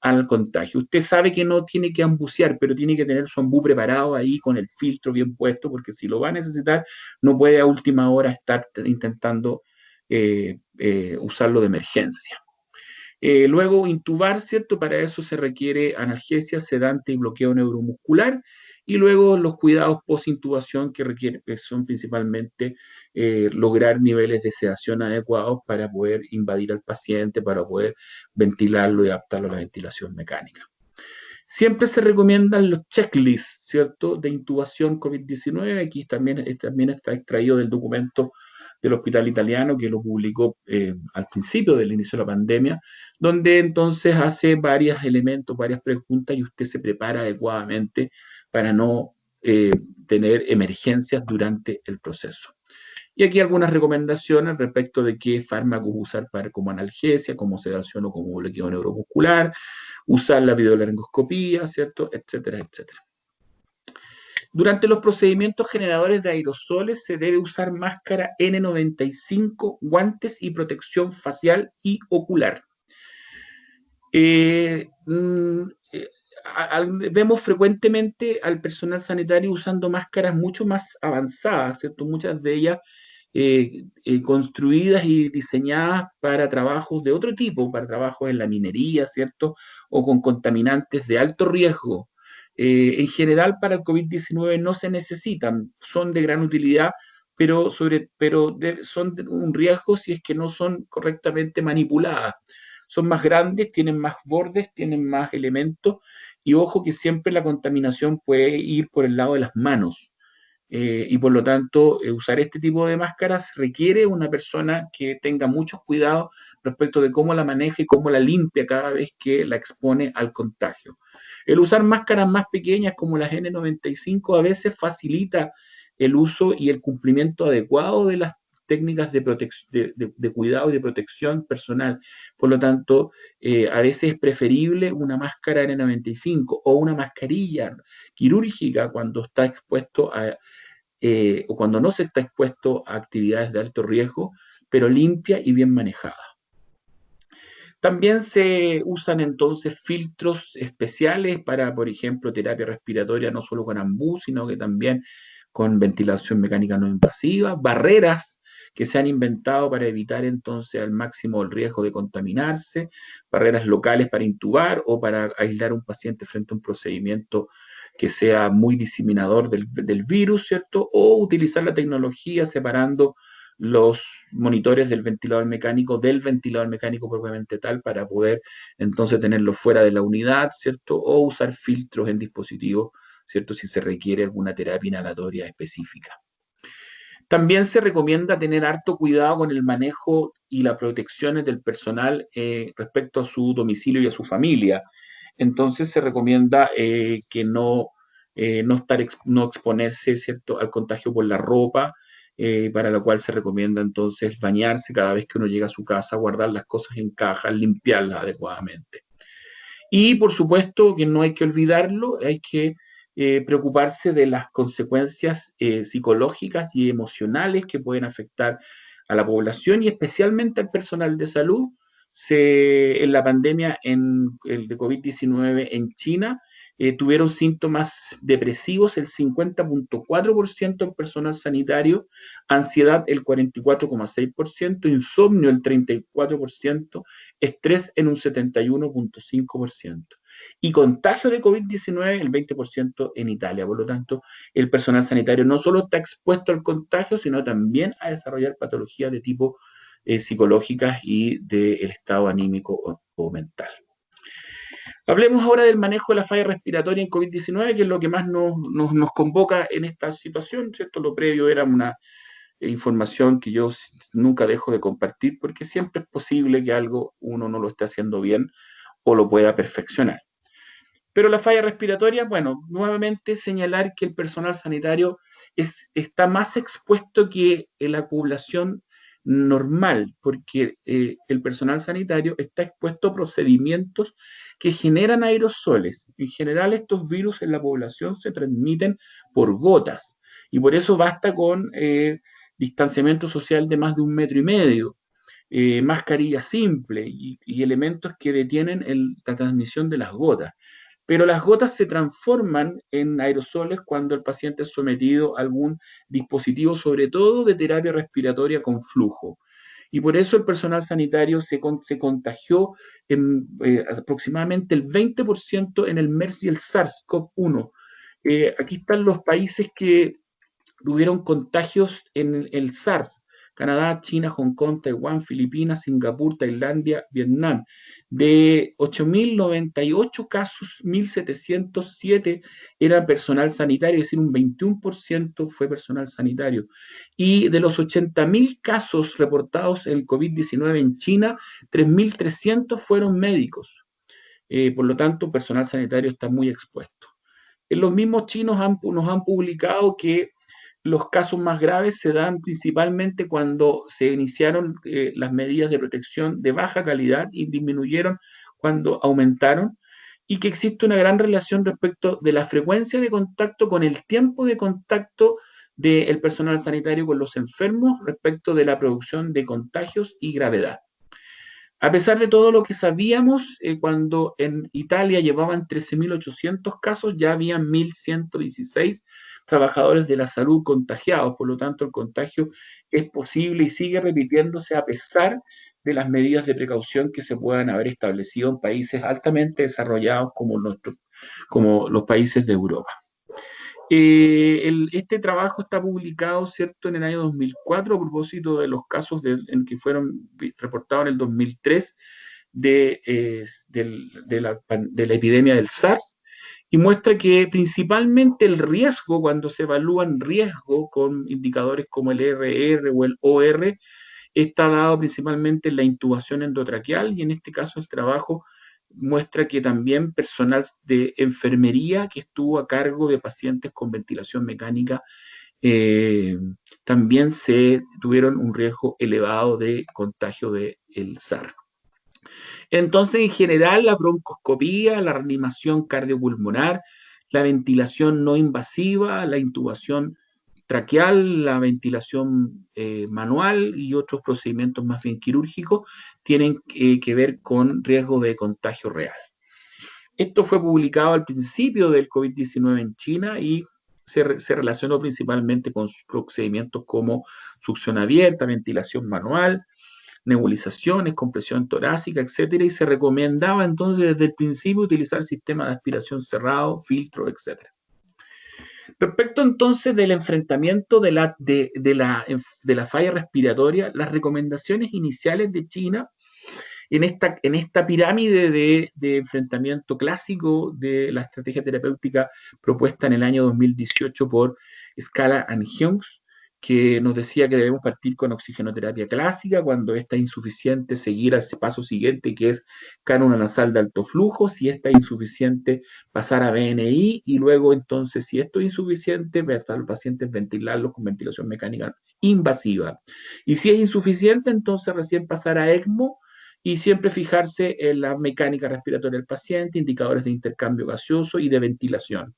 al contagio. Usted sabe que no tiene que ambucear, pero tiene que tener su ambú preparado ahí con el filtro bien puesto, porque si lo va a necesitar, no puede a última hora estar intentando usarlo de emergencia. Luego, intubar, ¿cierto? Para eso se requiere analgesia, sedante y bloqueo neuromuscular. Y luego los cuidados post-intubación que son principalmente lograr niveles de sedación adecuados para poder invadir al paciente, para poder ventilarlo y adaptarlo a la ventilación mecánica. Siempre se recomiendan los checklists, ¿cierto? De intubación COVID-19. Aquí también está extraído del documento del Hospital Italiano que lo publicó al principio del inicio de la pandemia, donde entonces hace varios elementos, varias preguntas y usted se prepara adecuadamente para no tener emergencias durante el proceso. Y aquí algunas recomendaciones respecto de qué fármacos usar como analgesia, como sedación o como bloqueo neuromuscular, usar la videolaringoscopía, ¿cierto? Etcétera, etcétera. Durante los procedimientos generadores de aerosoles se debe usar máscara N95, guantes y protección facial y ocular. Vemos frecuentemente al personal sanitario usando máscaras mucho más avanzadas, ¿cierto? Muchas de ellas construidas y diseñadas para trabajos de otro tipo, para trabajos en la minería, ¿cierto? O con contaminantes de alto riesgo. En general, para el COVID-19 no se necesitan, son de gran utilidad, pero son un riesgo si es que no son correctamente manipuladas. Son más grandes, tienen más bordes, tienen más elementos, y ojo que siempre la contaminación puede ir por el lado de las manos. Y por lo tanto, usar este tipo de máscaras requiere una persona que tenga muchos cuidados respecto de cómo la maneja y cómo la limpia cada vez que la expone al contagio. El usar máscaras más pequeñas como las N95 a veces facilita el uso y el cumplimiento adecuado de las técnicas de cuidado y de protección personal. Por lo tanto, a veces es preferible una máscara N95 o una mascarilla quirúrgica cuando está expuesto o cuando no se está expuesto a actividades de alto riesgo, pero limpia y bien manejada. También se usan entonces filtros especiales para, por ejemplo, terapia respiratoria, no solo con ambú, sino que también con ventilación mecánica no invasiva, barreras que se han inventado para evitar entonces al máximo el riesgo de contaminarse, barreras locales para intubar o para aislar a un paciente frente a un procedimiento que sea muy diseminador del virus, ¿cierto? O utilizar la tecnología separando los monitores del ventilador mecánico propiamente tal para poder entonces tenerlo fuera de la unidad, ¿cierto? O usar filtros en dispositivos, ¿cierto? Si se requiere alguna terapia inhalatoria específica. También se recomienda tener harto cuidado con el manejo y las protecciones del personal respecto a su domicilio y a su familia. Entonces se recomienda que no exponerse, ¿cierto?, al contagio por la ropa, para lo cual se recomienda entonces bañarse cada vez que uno llega a su casa, guardar las cosas en cajas, limpiarlas adecuadamente. Y por supuesto que no hay que olvidarlo, hay que preocuparse de las consecuencias psicológicas y emocionales que pueden afectar a la población y especialmente al personal de salud. En la pandemia el de COVID-19 en China, tuvieron síntomas depresivos el 50,4% del personal sanitario, ansiedad el 44,6%, insomnio el 34%, estrés en un 71,5% y contagio de COVID-19 el 20% en Italia. Por lo tanto, el personal sanitario no solo está expuesto al contagio, sino también a desarrollar patologías de tipo psicológicas y del estado anímico o mental. Hablemos ahora del manejo de la falla respiratoria en COVID-19, que es lo que más nos convoca en esta situación, ¿cierto? Lo previo era una información que yo nunca dejo de compartir, porque siempre es posible que algo uno no lo esté haciendo bien o lo pueda perfeccionar. Pero la falla respiratoria, bueno, nuevamente señalar que el personal sanitario está más expuesto que la población normal, porque el personal sanitario está expuesto a procedimientos que generan aerosoles. En general, estos virus en la población se transmiten por gotas y por eso basta con distanciamiento social de más de 1,5 metros, mascarilla simple y elementos que detienen la transmisión de las gotas. Pero las gotas se transforman en aerosoles cuando el paciente es sometido a algún dispositivo, sobre todo de terapia respiratoria con flujo. Y por eso el personal sanitario se contagió aproximadamente el 20% en el MERS y el SARS-CoV-1. Aquí están los países que tuvieron contagios en el SARS: Canadá, China, Hong Kong, Taiwán, Filipinas, Singapur, Tailandia, Vietnam. De 8.098 casos, 1.707 era personal sanitario, es decir, un 21% fue personal sanitario. Y de los 80.000 casos reportados en COVID-19 en China, 3.300 fueron médicos. Por lo tanto, personal sanitario está muy expuesto. Los mismos chinos nos han publicado que los casos más graves se dan principalmente cuando se iniciaron las medidas de protección de baja calidad y disminuyeron cuando aumentaron, y que existe una gran relación respecto de la frecuencia de contacto con el tiempo de contacto del personal sanitario con los enfermos respecto de la producción de contagios y gravedad. A pesar de todo lo que sabíamos, cuando en Italia llevaban 13.800 casos, ya habían 1.116 trabajadores de la salud contagiados. Por lo tanto, el contagio es posible y sigue repitiéndose a pesar de las medidas de precaución que se puedan haber establecido en países altamente desarrollados como los países de Europa. Este trabajo está publicado, ¿cierto?, en el año 2004 a propósito de los casos en que fueron reportados en el 2003 de la epidemia del SARS, y muestra que principalmente el riesgo, cuando se evalúan riesgo con indicadores como el RR o el OR, está dado principalmente en la intubación endotraqueal, y en este caso el trabajo muestra que también personal de enfermería que estuvo a cargo de pacientes con ventilación mecánica también tuvieron un riesgo elevado de contagio del SARS. Entonces, en general, la broncoscopía, la reanimación cardiopulmonar, la ventilación no invasiva, la intubación traqueal, la ventilación manual y otros procedimientos más bien quirúrgicos tienen que ver con riesgo de contagio real. Esto fue publicado al principio del COVID-19 en China y se relacionó principalmente con procedimientos como succión abierta, ventilación manual, nebulizaciones, compresión torácica, etcétera, y se recomendaba entonces desde el principio utilizar sistemas de aspiración cerrado, filtro, etcétera. Respecto entonces del enfrentamiento de la falla respiratoria, las recomendaciones iniciales de China en esta pirámide de enfrentamiento clásico de la estrategia terapéutica propuesta en el año 2018 por Scala and Hughes, que nos decía que debemos partir con oxigenoterapia clásica, cuando esta es insuficiente, seguir al paso siguiente, que es cánula nasal de alto flujo, si esta es insuficiente, pasar a BNI, y luego entonces, si esto es insuficiente, ver al paciente ventilarlo con ventilación mecánica invasiva. Y si es insuficiente, entonces recién pasar a ECMO, y siempre fijarse en la mecánica respiratoria del paciente, indicadores de intercambio gaseoso y de ventilación.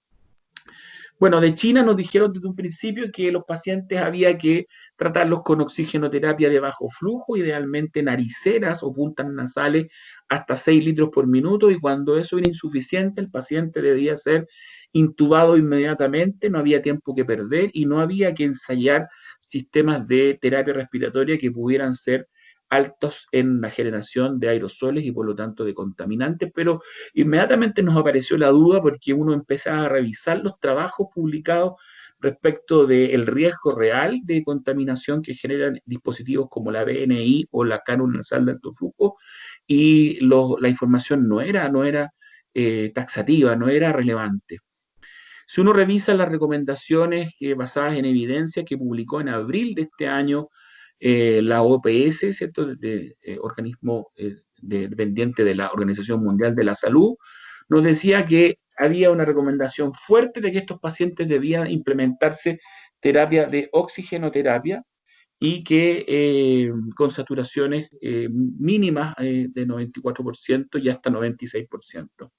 Bueno, de China nos dijeron desde un principio que los pacientes había que tratarlos con oxigenoterapia de bajo flujo, idealmente nariceras o puntas nasales hasta 6 litros por minuto, y cuando eso era insuficiente, el paciente debía ser intubado inmediatamente, no había tiempo que perder y no había que ensayar sistemas de terapia respiratoria que pudieran ser altos en la generación de aerosoles y por lo tanto de contaminantes, pero inmediatamente nos apareció la duda porque uno empezaba a revisar los trabajos publicados respecto del riesgo real de contaminación que generan dispositivos como la BNI o la cánula nasal de alto flujo, y la información no era taxativa, no era relevante. Si uno revisa las recomendaciones basadas en evidencia que publicó en abril de este año la OPS, ¿cierto? Organismo dependiente de la Organización Mundial de la Salud, nos decía que había una recomendación fuerte de que estos pacientes debían implementarse terapia de oxigenoterapia y que con saturaciones mínimas de 94% y hasta 96%.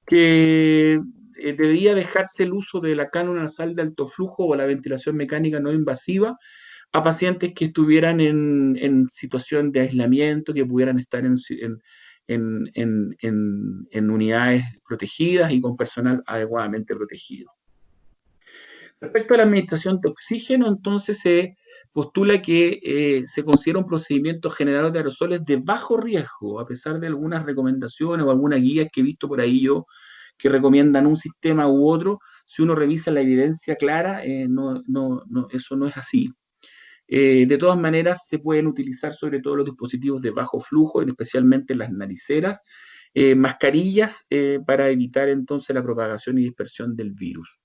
Que debía dejarse el uso de la cánula nasal de alto flujo o la ventilación mecánica no invasiva a pacientes que estuvieran en situación de aislamiento, que pudieran estar en unidades protegidas y con personal adecuadamente protegido. Respecto a la administración de oxígeno, entonces se postula que se considera un procedimiento generador de aerosoles de bajo riesgo, a pesar de algunas recomendaciones o algunas guías que he visto por ahí yo que recomiendan un sistema u otro. Si uno revisa la evidencia clara, eso no es así. De todas maneras, se pueden utilizar sobre todo los dispositivos de bajo flujo, especialmente las nariceras, mascarillas para evitar entonces la propagación y dispersión del virus.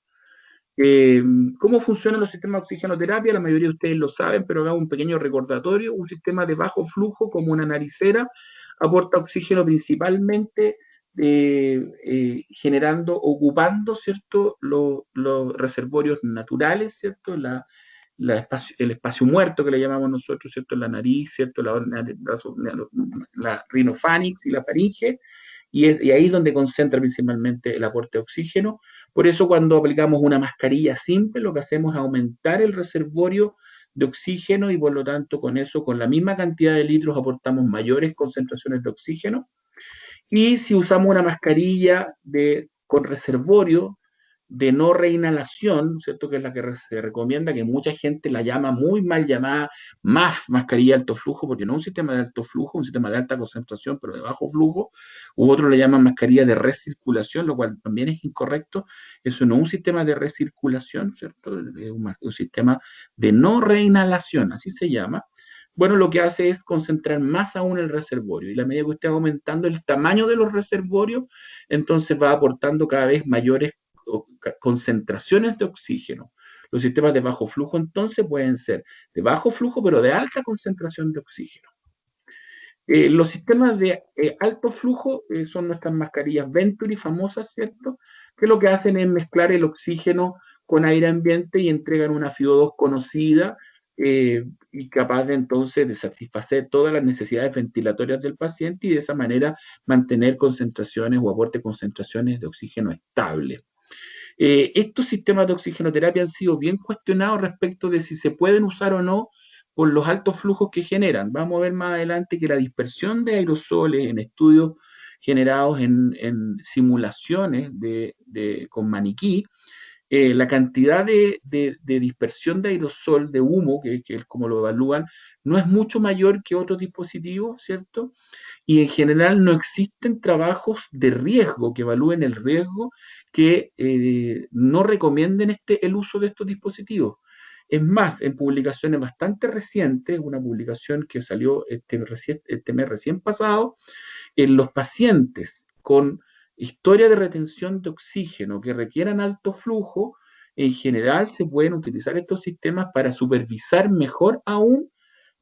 Eh, ¿Cómo funcionan los sistemas de oxigenoterapia? La mayoría de ustedes lo saben, pero hago un pequeño recordatorio. Un sistema de bajo flujo, como una naricera, aporta oxígeno principalmente generando, ocupando, ¿cierto?, los reservorios naturales, ¿cierto?, el espacio muerto que le llamamos nosotros, ¿cierto?, la nariz, ¿cierto?, la rinofarinx y la faringe, y ahí es donde concentra principalmente el aporte de oxígeno. Por eso cuando aplicamos una mascarilla simple, lo que hacemos es aumentar el reservorio de oxígeno y por lo tanto con eso, con la misma cantidad de litros, aportamos mayores concentraciones de oxígeno. Y si usamos una mascarilla con reservorio de no reinhalación, ¿cierto? Que es la que se recomienda, que mucha gente la llama muy mal llamada MAF, mascarilla de alto flujo, porque no es un sistema de alto flujo, un sistema de alta concentración, pero de bajo flujo, u otros le llaman mascarilla de recirculación, lo cual también es incorrecto. Eso no es un sistema de recirculación, ¿cierto? Es un sistema de no reinhalación, así se llama. Bueno, lo que hace es concentrar más aún el reservorio, y la medida que usted va aumentando el tamaño de los reservorios, entonces va aportando cada vez mayores concentraciones de oxígeno. Los sistemas de bajo flujo entonces pueden ser de bajo flujo, pero de alta concentración de oxígeno. Los sistemas de alto flujo son nuestras mascarillas Venturi famosas, ¿cierto? Que lo que hacen es mezclar el oxígeno con aire ambiente y entregan una FiO2 conocida y capaz de entonces de satisfacer todas las necesidades ventilatorias del paciente y de esa manera mantener concentraciones o aporte concentraciones de oxígeno estables. Estos sistemas de oxigenoterapia han sido bien cuestionados respecto de si se pueden usar o no por los altos flujos que generan. Vamos a ver más adelante que la dispersión de aerosoles en estudios generados en simulaciones con maniquí, la cantidad de dispersión de aerosol, de humo, que es como lo evalúan, no es mucho mayor que otros dispositivos, ¿cierto? Y en general no existen trabajos de riesgo que evalúen el riesgo que no recomienden el uso de estos dispositivos. Es más, en publicaciones bastante recientes, una publicación que salió este mes recién pasado, en los pacientes con historia de retención de oxígeno que requieran alto flujo, en general se pueden utilizar estos sistemas para supervisar mejor aún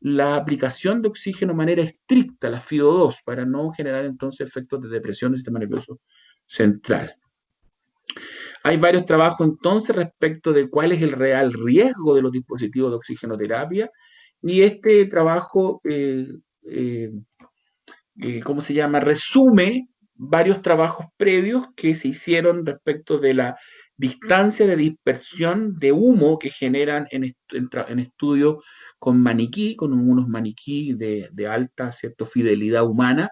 la aplicación de oxígeno de manera estricta, la FIO2, para no generar entonces efectos de depresión del sistema nervioso central. Hay varios trabajos entonces respecto de cuál es el real riesgo de los dispositivos de oxigenoterapia, y este trabajo, ¿cómo se llama?, resume varios trabajos previos que se hicieron respecto de la distancia de dispersión de humo que generan en estudios con maniquí, con unos maniquí de alta, ¿cierto?, fidelidad humana,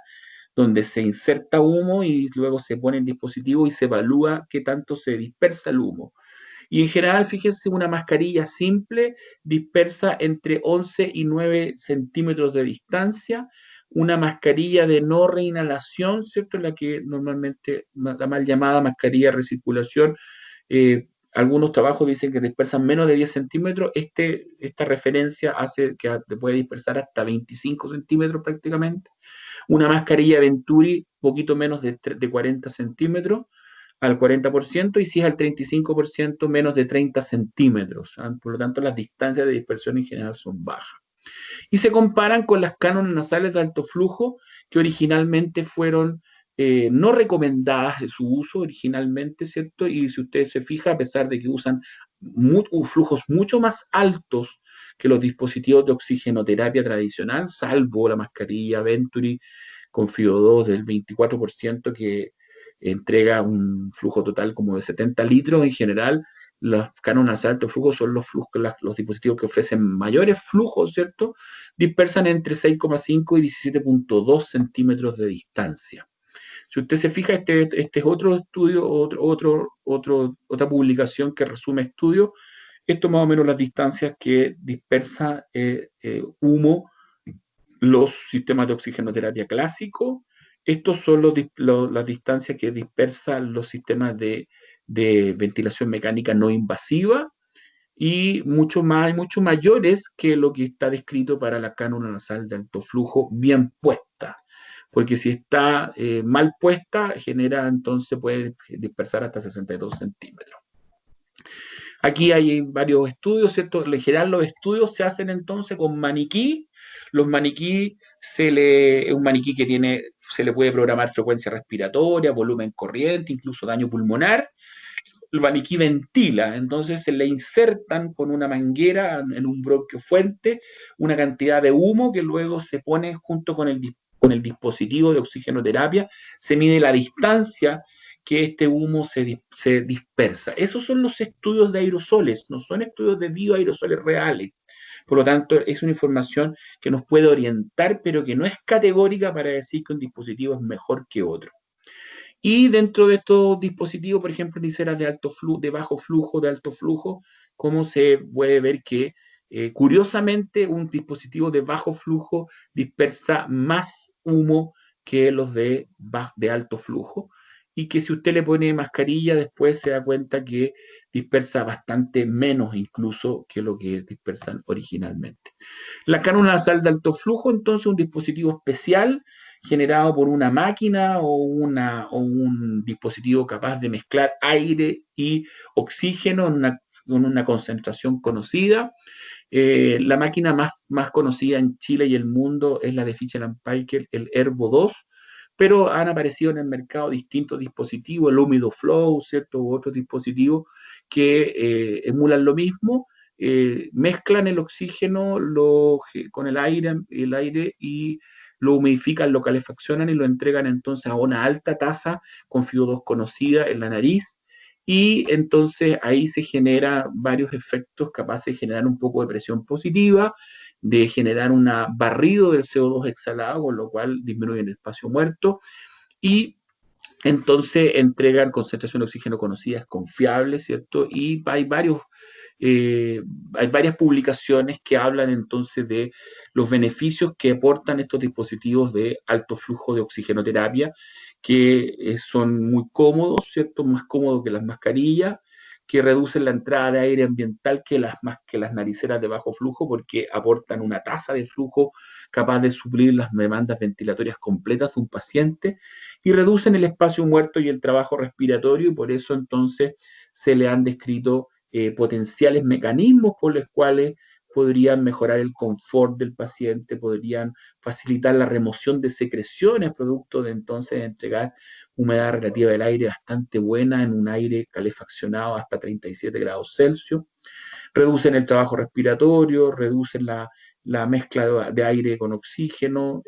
donde se inserta humo y luego se pone en dispositivo y se evalúa qué tanto se dispersa el humo. Y en general, fíjense, una mascarilla simple dispersa entre 11 y 9 centímetros de distancia. Una mascarilla de no reinhalación, ¿cierto? La que normalmente, la mal llamada mascarilla de recirculación, algunos trabajos dicen que dispersan menos de 10 centímetros. Esta referencia hace que puede dispersar hasta 25 centímetros prácticamente. Una mascarilla Venturi, poquito menos de 40 centímetros al 40%, y si es al 35%, menos de 30 centímetros. Por lo tanto, las distancias de dispersión en general son bajas. Y se comparan con las cánulas nasales de alto flujo, que originalmente fueron no recomendadas de su uso originalmente, ¿cierto? Y si usted se fija, a pesar de que usan flujos mucho más altos que los dispositivos de oxigenoterapia tradicional, salvo la mascarilla Venturi con FIO2 del 24%, que entrega un flujo total como de 70 litros. En general, los cánulas de alto flujo son los dispositivos que ofrecen mayores flujos, ¿cierto? Dispersan entre 6,5 y 17,2 centímetros de distancia. Si usted se fija, este es otro estudio, otra publicación que resume estudios. Esto más o menos las distancias que dispersa humo los sistemas de oxigenoterapia clásicos. Estos son las distancias que dispersan los sistemas de ventilación mecánica no invasiva, y mucho mayores que lo que está descrito para la cánula nasal de alto flujo bien puesta. Porque si está mal puesta, entonces puede dispersar hasta 62 centímetros. Aquí hay varios estudios, ¿cierto? En general los estudios se hacen entonces con maniquí. Los maniquí, un maniquí que se le puede programar frecuencia respiratoria, volumen corriente, incluso daño pulmonar. El maniquí ventila, entonces se le insertan con una manguera en un bronquio fuente una cantidad de humo que luego se pone junto con el dispositivo de oxigenoterapia. Se mide la distancia que este humo se dispersa. Esos son los estudios de aerosoles, no son estudios de bioaerosoles reales. Por lo tanto, es una información que nos puede orientar, pero que no es categórica para decir que un dispositivo es mejor que otro. Y dentro de estos dispositivos, por ejemplo, liceras de bajo flujo, de alto flujo, como se puede ver que, curiosamente, un dispositivo de bajo flujo dispersa más humo que los de alto flujo, y que si usted le pone mascarilla, después se da cuenta que dispersa bastante menos incluso que lo que dispersan originalmente. La cánula nasal de alto flujo, entonces, un dispositivo especial generado por una máquina o un dispositivo capaz de mezclar aire y oxígeno en una concentración conocida. La máquina más conocida en Chile y el mundo es la de Fisher & Paykel, el Herbo 2, pero han aparecido en el mercado distintos dispositivos, el Humido Flow, ¿cierto?, u otros dispositivos que emulan lo mismo. Mezclan el oxígeno con el aire y lo humidifican, lo calefaccionan y lo entregan entonces a una alta tasa con FIO2 conocida en la nariz, y entonces ahí se generan varios efectos capaces de generar un poco de presión positiva, de generar un barrido del CO2 exhalado, con lo cual disminuye el espacio muerto, y entonces entregan concentración de oxígeno conocidas, confiables, ¿cierto? Y hay varias publicaciones que hablan entonces de los beneficios que aportan estos dispositivos de alto flujo de oxigenoterapia, que son muy cómodos, ¿cierto? Más cómodos que las mascarillas, que reducen la entrada de aire ambiental que las nariceras de bajo flujo, porque aportan una tasa de flujo capaz de suplir las demandas ventilatorias completas de un paciente, y reducen el espacio muerto y el trabajo respiratorio, y por eso entonces se le han descrito potenciales mecanismos por los cuales podrían mejorar el confort del paciente, podrían facilitar la remoción de secreciones, producto de entonces entregar humedad relativa del aire bastante buena en un aire calefaccionado hasta 37 grados Celsius, reducen el trabajo respiratorio, reducen la mezcla de aire con oxígeno,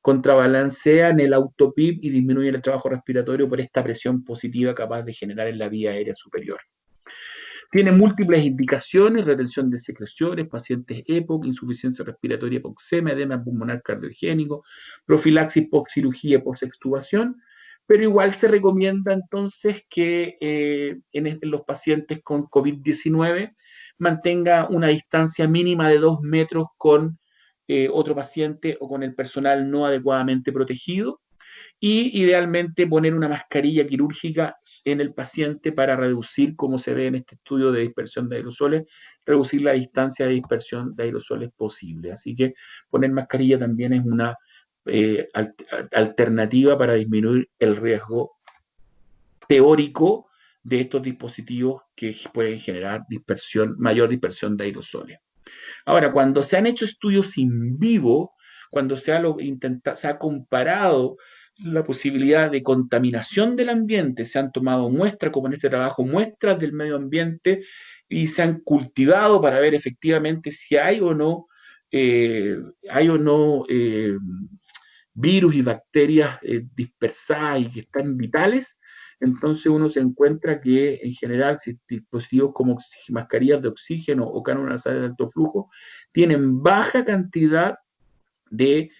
contrabalancean el autopip y disminuyen el trabajo respiratorio por esta presión positiva capaz de generar en la vía aérea superior. Tiene múltiples indicaciones: retención de secreciones, pacientes EPOC, insuficiencia respiratoria, hipoxemia, edema pulmonar cardiogénico, profilaxis post-cirugía, post-extubación, pero igual se recomienda entonces que en los pacientes con COVID-19 mantenga una distancia mínima de 2 metros con otro paciente o con el personal no adecuadamente protegido, y idealmente poner una mascarilla quirúrgica en el paciente para reducir, como se ve en este estudio de dispersión de aerosoles, reducir la distancia de dispersión de aerosoles posible. Así que poner mascarilla también es una alternativa para disminuir el riesgo teórico de estos dispositivos que pueden generar mayor dispersión de aerosoles. Ahora, cuando se han hecho estudios in vivo, cuando se ha comparado la posibilidad de contaminación del ambiente, se han tomado muestras, como en este trabajo, muestras del medio ambiente, y se han cultivado para ver efectivamente si hay o no, eh, hay o no virus y bacterias dispersadas y que están vitales. Entonces uno se encuentra que en general dispositivos como mascarillas de oxígeno o cánulas nasales de alto flujo tienen baja cantidad de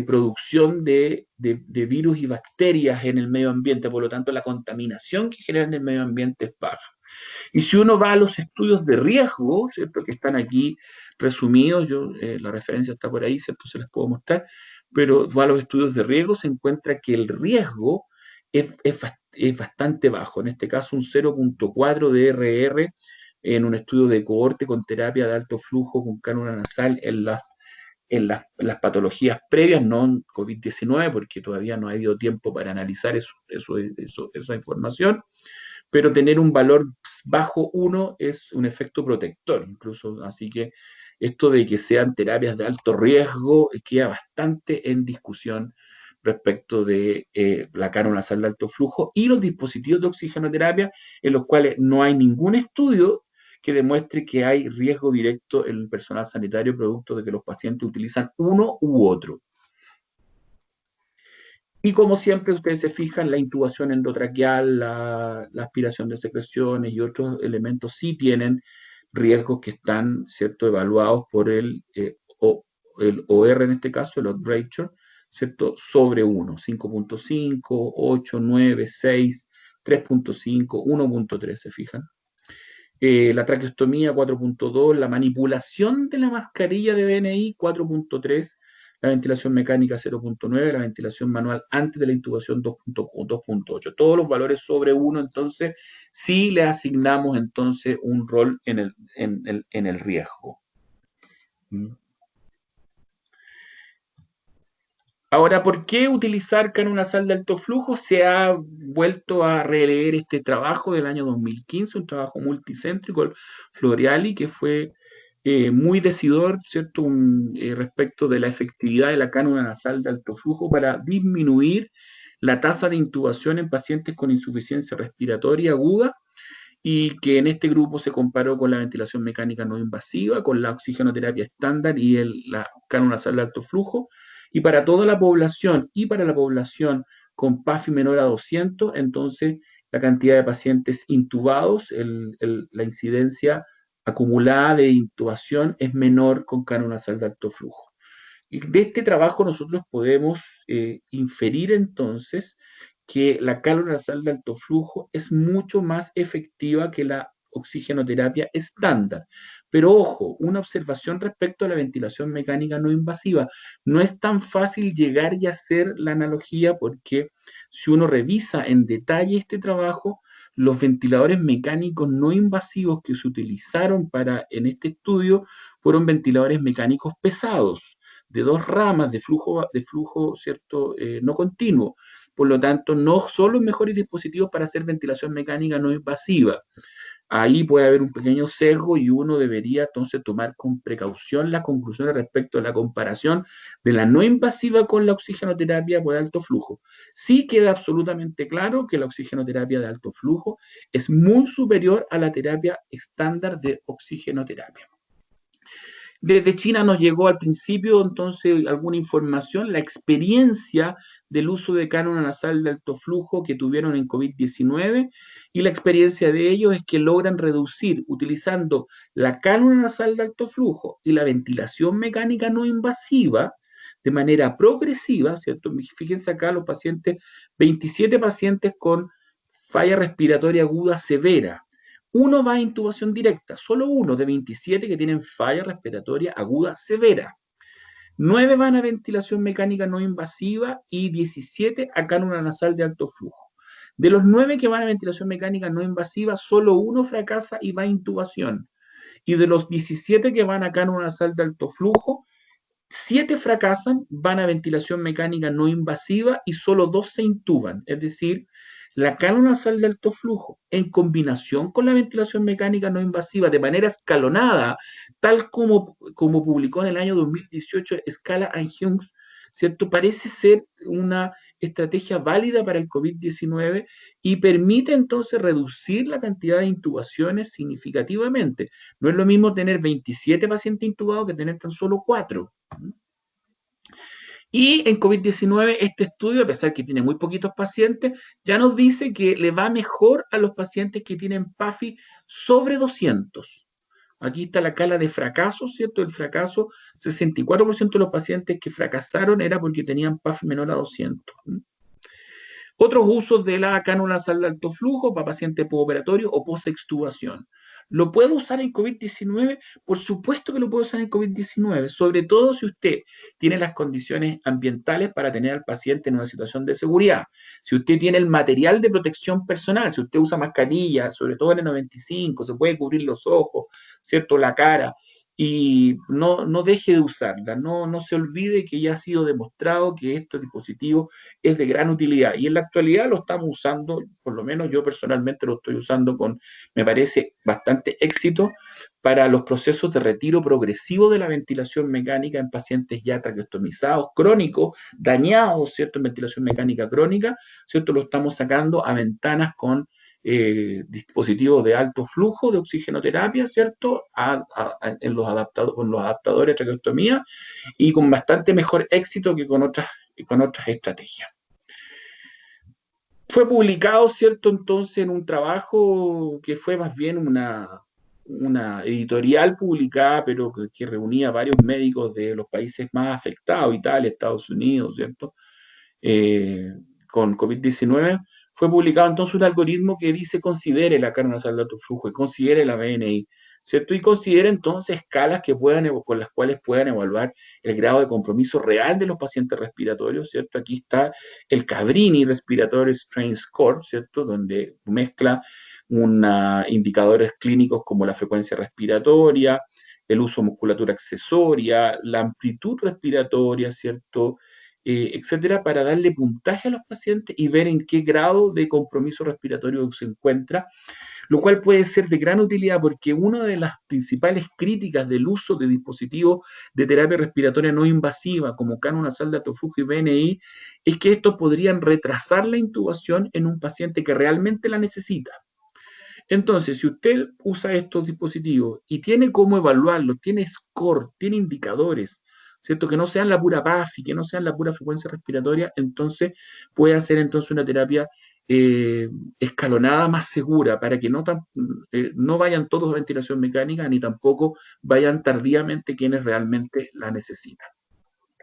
producción de virus y bacterias en el medio ambiente, por lo tanto la contaminación que genera en el medio ambiente es baja. Y si uno va a los estudios de riesgo, ¿cierto?, que están aquí resumidos, la referencia está por ahí, ¿cierto?, se las puedo mostrar, pero va a los estudios de riesgo, se encuentra que el riesgo es bastante bajo, en este caso un 0.4 de RR en un estudio de cohorte con terapia de alto flujo con cánula nasal en las patologías previas, no en COVID-19, porque todavía no ha habido tiempo para analizar esa información, pero tener un valor bajo 1 es un efecto protector, incluso, así que esto de que sean terapias de alto riesgo queda bastante en discusión respecto de la cánula nasal de alto flujo y los dispositivos de oxigenoterapia, en los cuales no hay ningún estudio que demuestre que hay riesgo directo en el personal sanitario producto de que los pacientes utilizan uno u otro. Y como siempre, ustedes se fijan, la intubación endotraqueal, la aspiración de secreciones y otros elementos sí tienen riesgos que están, ¿cierto?, evaluados por el OR, en este caso, el odds ratio, ¿cierto?, sobre 1, 5.5, 8, 9, 6, 3.5, 1.3, ¿se fijan? La traqueostomía 4.2, la manipulación de la mascarilla de BNI 4.3, la ventilación mecánica 0.9, la ventilación manual antes de la intubación 2.8. Todos los valores sobre 1, entonces sí le asignamos entonces un rol en el riesgo. Ahora, ¿por qué utilizar cánula nasal de alto flujo? Se ha vuelto a releer este trabajo del año 2015, un trabajo multicéntrico, el Floriali, que fue muy decidor, ¿cierto?, respecto de la efectividad de la cánula nasal de alto flujo para disminuir la tasa de intubación en pacientes con insuficiencia respiratoria aguda, y que en este grupo se comparó con la ventilación mecánica no invasiva, con la oxigenoterapia estándar y la cánula nasal de alto flujo. Y para toda la población y para la población con PAFI menor a 200, entonces la cantidad de pacientes intubados, la incidencia acumulada de intubación es menor con cánula nasal de alto flujo. Y de este trabajo nosotros podemos inferir entonces que la cánula nasal de alto flujo es mucho más efectiva que la oxigenoterapia estándar. Pero ojo, una observación respecto a la ventilación mecánica no invasiva. No es tan fácil llegar y hacer la analogía, porque si uno revisa en detalle este trabajo, los ventiladores mecánicos no invasivos que se utilizaron en este estudio fueron ventiladores mecánicos pesados, de 2 ramas de flujo, ¿cierto?, no continuo. por lo tanto, no son los mejores dispositivos para hacer ventilación mecánica no invasiva. Ahí puede haber un pequeño sesgo y uno debería entonces tomar con precaución las conclusiones respecto a la comparación de la no invasiva con la oxigenoterapia por alto flujo. Sí queda absolutamente claro que la oxigenoterapia de alto flujo es muy superior a la terapia estándar de oxigenoterapia. Desde China nos llegó al principio entonces alguna información, la experiencia del uso de cánula nasal de alto flujo que tuvieron en COVID-19 y la experiencia de ellos es que logran reducir utilizando la cánula nasal de alto flujo y la ventilación mecánica no invasiva de manera progresiva, ¿cierto? Fíjense acá los pacientes, 27 pacientes con falla respiratoria aguda severa. Uno va a intubación directa, solo uno de 27 que tienen falla respiratoria aguda severa. 9 van a ventilación mecánica no invasiva y 17 a cánula nasal de alto flujo. De los 9 que van a ventilación mecánica no invasiva, solo uno fracasa y va a intubación. Y de los 17 que van a cánula nasal de alto flujo, 7 fracasan, van a ventilación mecánica no invasiva y solo 2 se intuban. Es decir, la cánula nasal de alto flujo, en combinación con la ventilación mecánica no invasiva de manera escalonada, tal como publicó en el año 2018 Scala and Hughes, ¿cierto? Parece ser una estrategia válida para el COVID-19 y permite entonces reducir la cantidad de intubaciones significativamente. No es lo mismo tener 27 pacientes intubados que tener tan solo 4. Y en COVID-19, este estudio, a pesar que tiene muy poquitos pacientes, ya nos dice que le va mejor a los pacientes que tienen PAFI sobre 200. Aquí está la escala de fracaso, ¿cierto? El fracaso, 64% de los pacientes que fracasaron era porque tenían PAFI menor a 200. Otros usos de la cánula nasal de alto flujo para pacientes postoperatorio o post-extubación. ¿Lo puedo usar en COVID-19? Por supuesto que lo puedo usar en COVID-19, sobre todo si usted tiene las condiciones ambientales para tener al paciente en una situación de seguridad. Si usted tiene el material de protección personal, si usted usa mascarilla, sobre todo en el 95, se puede cubrir los ojos, ¿cierto? La cara, y no deje de usarla, no se olvide que ya ha sido demostrado que estos dispositivos es de gran utilidad y en la actualidad lo estamos usando, por lo menos yo personalmente lo estoy usando con, me parece, bastante éxito para los procesos de retiro progresivo de la ventilación mecánica en pacientes ya traqueostomizados, crónicos, dañados, ¿cierto? En ventilación mecánica crónica, ¿cierto? Lo estamos sacando a ventanas con dispositivos de alto flujo de oxigenoterapia, ¿cierto? Con los adaptadores de traqueostomía y con bastante mejor éxito que con otras estrategias. Fue publicado, ¿cierto? Entonces en un trabajo que fue más bien una editorial publicada, pero que reunía varios médicos de los países más afectados, Italia, Estados Unidos, ¿cierto? Con COVID-19, fue publicado entonces un algoritmo que dice considere la cánula nasal de alto flujo y considere la BNI, ¿cierto? Y considere entonces escalas con las cuales puedan evaluar el grado de compromiso real de los pacientes respiratorios, ¿cierto? Aquí está el Cabrini Respiratory Strain Score, ¿cierto? Donde mezcla indicadores clínicos como la frecuencia respiratoria, el uso de musculatura accesoria, la amplitud respiratoria, ¿cierto? Etcétera, para darle puntaje a los pacientes y ver en qué grado de compromiso respiratorio se encuentra, lo cual puede ser de gran utilidad porque una de las principales críticas del uso de dispositivos de terapia respiratoria no invasiva, como cánula nasal de alto flujo y BNI, es que estos podrían retrasar la intubación en un paciente que realmente la necesita. Entonces, si usted usa estos dispositivos y tiene cómo evaluarlos, tiene score, tiene indicadores, ¿cierto? Que no sean la pura PAFI, que no sean la pura frecuencia respiratoria, entonces puede hacer entonces una terapia escalonada más segura para que no vayan todos a ventilación mecánica ni tampoco vayan tardíamente quienes realmente la necesitan.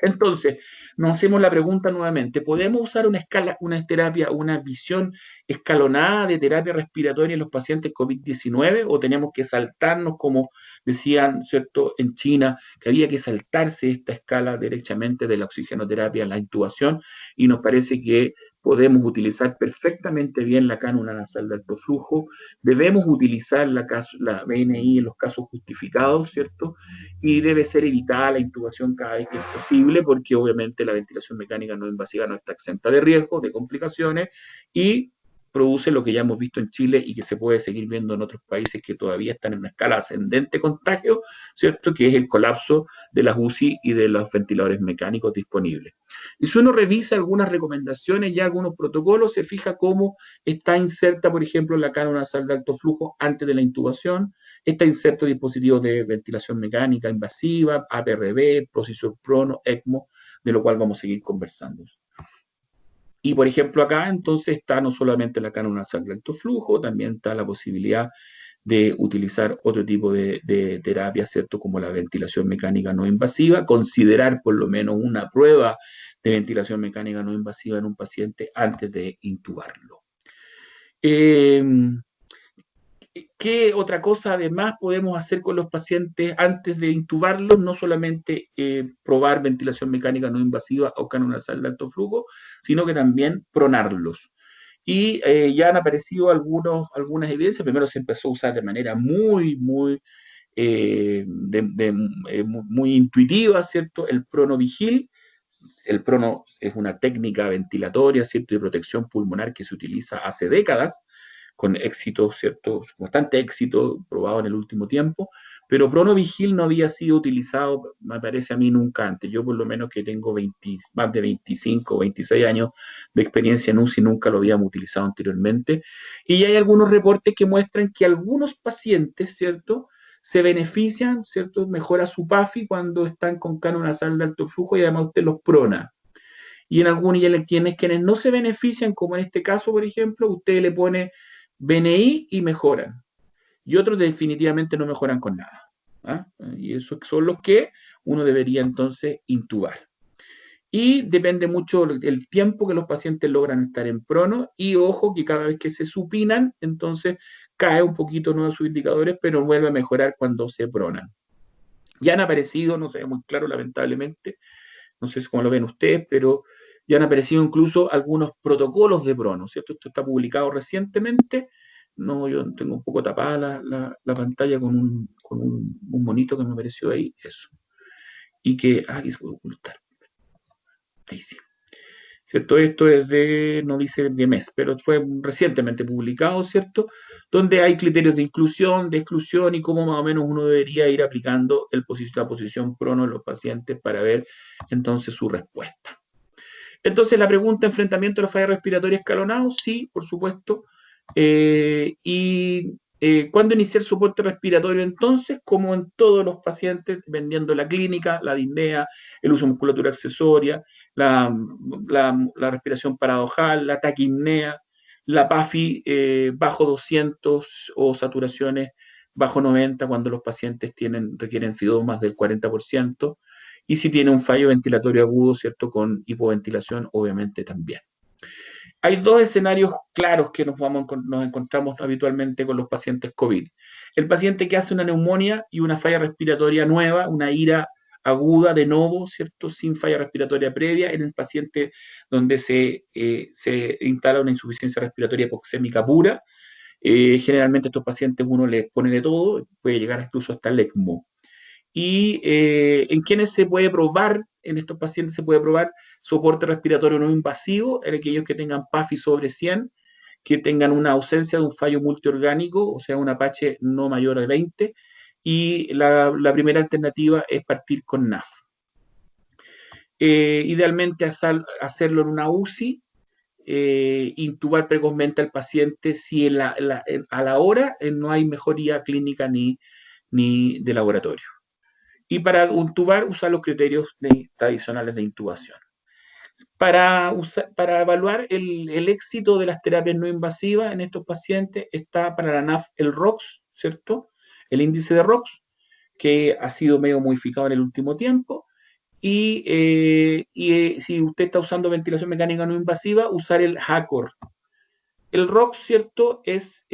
Entonces, nos hacemos la pregunta nuevamente, ¿podemos usar una terapia, una visión escalonada de terapia respiratoria en los pacientes COVID-19 o tenemos que saltarnos, como decían, ¿cierto?, en China, que había que saltarse esta escala derechamente de la oxigenoterapia a la intubación y nos parece que podemos utilizar perfectamente bien la cánula nasal de alto flujo, debemos utilizar la BNI en los casos justificados, ¿cierto? Y debe ser evitada la intubación cada vez que es posible, porque obviamente la ventilación mecánica no invasiva no está exenta de riesgos, de complicaciones, y produce lo que ya hemos visto en Chile y que se puede seguir viendo en otros países que todavía están en una escala ascendente de contagio, ¿cierto? Que es el colapso de las UCI y de los ventiladores mecánicos disponibles. Y si uno revisa algunas recomendaciones, ya algunos protocolos, se fija cómo está inserta, por ejemplo, la cánula nasal de alto flujo antes de la intubación, está inserto dispositivos de ventilación mecánica invasiva, APRB, Procisor Prono, ECMO, de lo cual vamos a seguir conversando. Y por ejemplo acá entonces está no solamente la cánula nasal de alto flujo, también está la posibilidad de utilizar otro tipo de terapia, ¿cierto? Como la ventilación mecánica no invasiva, considerar por lo menos una prueba de ventilación mecánica no invasiva en un paciente antes de intubarlo. Eh, ¿Qué otra cosa además podemos hacer con los pacientes antes de intubarlos? No solamente probar ventilación mecánica no invasiva o cánula nasal de alto flujo, sino que también pronarlos. Y ya han aparecido algunas evidencias. Primero se empezó a usar de manera muy muy intuitiva, ¿cierto? El pronovigil. El prono es una técnica ventilatoria, ¿cierto? De protección pulmonar que se utiliza hace décadas, con éxito, ¿cierto? Bastante éxito probado en el último tiempo, pero pronovigil no había sido utilizado, me parece a mí, nunca antes. Yo por lo menos que tengo más de 25 o 26 años de experiencia en UCI, nunca lo habíamos utilizado anteriormente. Y hay algunos reportes que muestran que algunos pacientes, ¿cierto?, se benefician, ¿cierto? Mejora su PAFI cuando están con cánula nasal de alto flujo y además usted los prona. Y en algunos, y quienes no se benefician, como en este caso, por ejemplo, usted le pone BNI y mejoran. Y otros definitivamente no mejoran con nada. ¿Ah? Y esos son los que uno debería entonces intubar. Y depende mucho del tiempo que los pacientes logran estar en prono. Y ojo que cada vez que se supinan, entonces cae un poquito nuevos sus indicadores, pero vuelve a mejorar cuando se pronan. Ya han aparecido, no sé, muy claro, lamentablemente, no sé cómo lo ven ustedes, pero ya han aparecido incluso algunos protocolos de prono, ¿cierto? Esto está publicado recientemente. No, yo tengo un poco tapada la pantalla con un monito que me apareció ahí, eso. Y que, aquí se puede ocultar. Ahí sí. ¿Cierto? Esto es no dice de mes, pero fue recientemente publicado, ¿cierto? Donde hay criterios de inclusión, de exclusión y cómo más o menos uno debería ir aplicando la posición prono en los pacientes para ver entonces su respuesta. Entonces la pregunta, ¿enfrentamiento de la falla respiratoria escalonado? Sí, por supuesto. ¿Cuándo iniciar soporte respiratorio entonces? Como en todos los pacientes, dependiendo la clínica, la disnea, el uso de musculatura accesoria, la respiración paradojal, la taquipnea, la PAFI bajo 200 o saturaciones bajo 90 cuando los pacientes requieren FIO2 más del 40%. Y si tiene un fallo ventilatorio agudo, ¿cierto? Con hipoventilación, obviamente también. Hay dos escenarios claros que nos encontramos habitualmente con los pacientes COVID. El paciente que hace una neumonía y una falla respiratoria nueva, una ira aguda de novo, ¿cierto? Sin falla respiratoria previa, en el paciente donde se instala una insuficiencia respiratoria hipoxémica pura. Generalmente a estos pacientes uno les pone de todo, puede llegar incluso hasta el ECMO. Y en quienes se puede probar, en estos pacientes se puede probar soporte respiratorio no invasivo, en aquellos que tengan PAFI sobre 100, que tengan una ausencia de un fallo multiorgánico, o sea, un Apache no mayor de 20, y la primera alternativa es partir con NAF. Idealmente hacerlo en una UCI, intubar precozmente al paciente si a la hora no hay mejoría clínica ni de laboratorio. Y para intubar, usar los criterios tradicionales de intubación. Para evaluar el éxito de las terapias no invasivas en estos pacientes está para la NAF el ROX, ¿cierto? El índice de ROX, que ha sido medio modificado en el último tiempo. Si usted está usando ventilación mecánica no invasiva, usar el HACOR. El ROX, ¿cierto? Es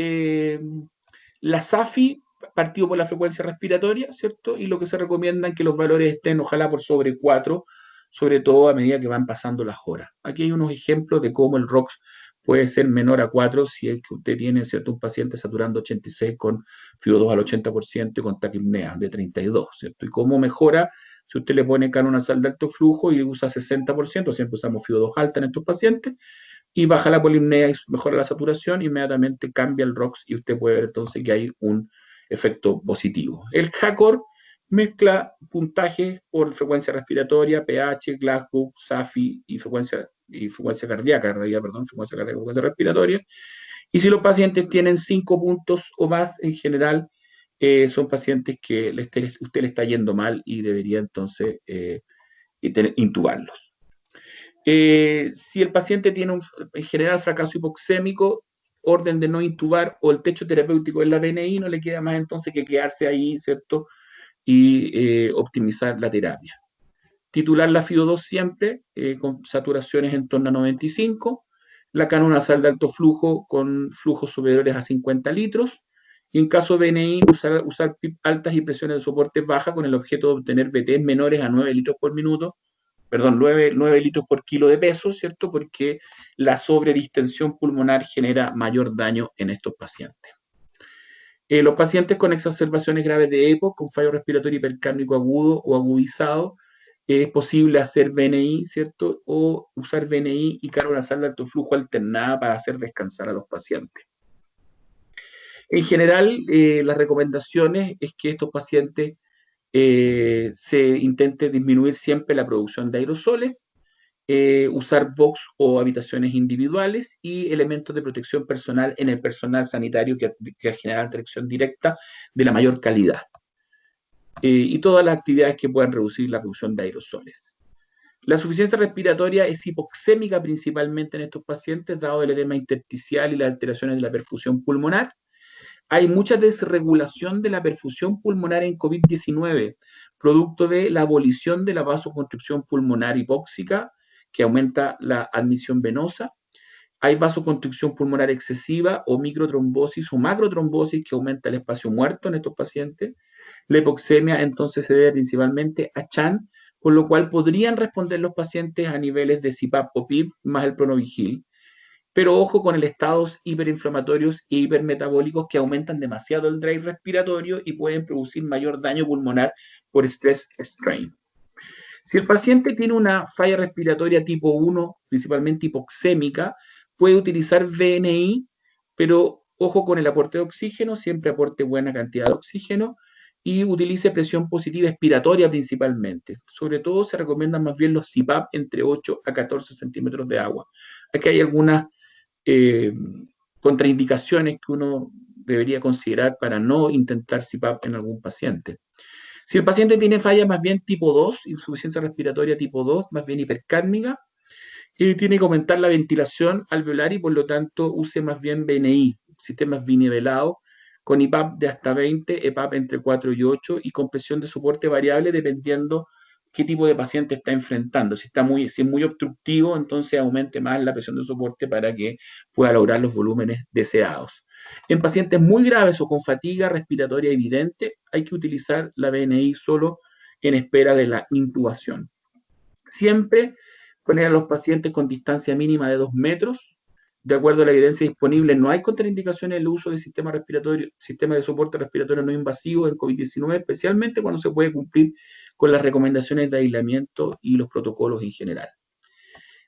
la SAFI partido por la frecuencia respiratoria, ¿cierto? Y lo que se recomienda es que los valores estén ojalá por sobre 4, sobre todo a medida que van pasando las horas. Aquí hay unos ejemplos de cómo el ROX puede ser menor a 4 si es que usted tiene, ¿cierto?, un paciente saturando 86 con FIO2 al 80% y con taquipnea de 32, ¿cierto? Y cómo mejora si usted le pone canonazal de alto flujo y usa 60%, siempre usamos FIO2 alta en estos pacientes, y baja la polimnea y mejora la saturación, inmediatamente cambia el ROX y usted puede ver entonces que hay un efecto positivo. El HACOR mezcla puntajes por frecuencia respiratoria, pH, Glasgow, SAFI y frecuencia cardíaca, frecuencia cardíaca, frecuencia respiratoria. Y si los pacientes tienen 5 puntos o más, en general, son pacientes que usted le está yendo mal y debería entonces intubarlos. Si el paciente tiene en general fracaso hipoxémico, orden de no intubar o el techo terapéutico en la BNI, no le queda más entonces que quedarse ahí, ¿cierto? Y optimizar la terapia. Titular la FIO2 siempre, con saturaciones en torno a 95, la canonazal de alto flujo con flujos superiores a 50 litros, y en caso de BNI, usar PIP altas y presiones de soporte bajas con el objeto de obtener BTs menores a 9 litros por minuto, perdón, 9 litros por kilo de peso, ¿cierto? Porque la sobredistensión pulmonar genera mayor daño en estos pacientes. Los pacientes con exacerbaciones graves de EPO, con fallo respiratorio hipercárnico agudo o agudizado, es posible hacer BNI, ¿cierto? O usar BNI y canonazal de alto flujo alternada para hacer descansar a los pacientes. En general, las recomendaciones es que estos pacientes se intente disminuir siempre la producción de aerosoles, usar box o habitaciones individuales y elementos de protección personal en el personal sanitario que generan dirección directa de la mayor calidad. Y todas las actividades que puedan reducir la producción de aerosoles. La insuficiencia respiratoria es hipoxémica principalmente en estos pacientes, dado el edema intersticial y las alteraciones de la perfusión pulmonar. Hay mucha desregulación de la perfusión pulmonar en COVID-19, producto de la abolición de la vasoconstricción pulmonar hipóxica, que aumenta la admisión venosa. Hay vasoconstricción pulmonar excesiva o microtrombosis o macrotrombosis que aumenta el espacio muerto en estos pacientes. La hipoxemia entonces se debe principalmente a CHAN, con lo cual podrían responder los pacientes a niveles de CPAP o PIB más el pronavigil. Pero ojo con el estados hiperinflamatorios e hipermetabólicos que aumentan demasiado el drive respiratorio y pueden producir mayor daño pulmonar por stress strain. Si el paciente tiene una falla respiratoria tipo 1, principalmente hipoxémica, puede utilizar VNI, pero ojo con el aporte de oxígeno, siempre aporte buena cantidad de oxígeno y utilice presión positiva expiratoria principalmente. Sobre todo se recomiendan más bien los CPAP entre 8 a 14 centímetros de agua. Aquí hay algunas contraindicaciones que uno debería considerar para no intentar CPAP en algún paciente. Si el paciente tiene falla más bien tipo 2, insuficiencia respiratoria tipo 2, más bien hipercárnica, tiene que aumentar la ventilación alveolar y por lo tanto use más bien BNI, sistemas binivelados, con IPAP de hasta 20, EPAP entre 4 y 8 y con presión de soporte variable dependiendo qué tipo de paciente está enfrentando. Si es muy obstructivo, entonces aumente más la presión de soporte para que pueda lograr los volúmenes deseados. En pacientes muy graves o con fatiga respiratoria evidente, hay que utilizar la BNI solo en espera de la intubación. Siempre poner a los pacientes con distancia mínima de 2 metros. De acuerdo a la evidencia disponible, no hay contraindicaciones en el uso de sistema de soporte respiratorio no invasivo en COVID-19, especialmente cuando se puede cumplir con las recomendaciones de aislamiento y los protocolos en general.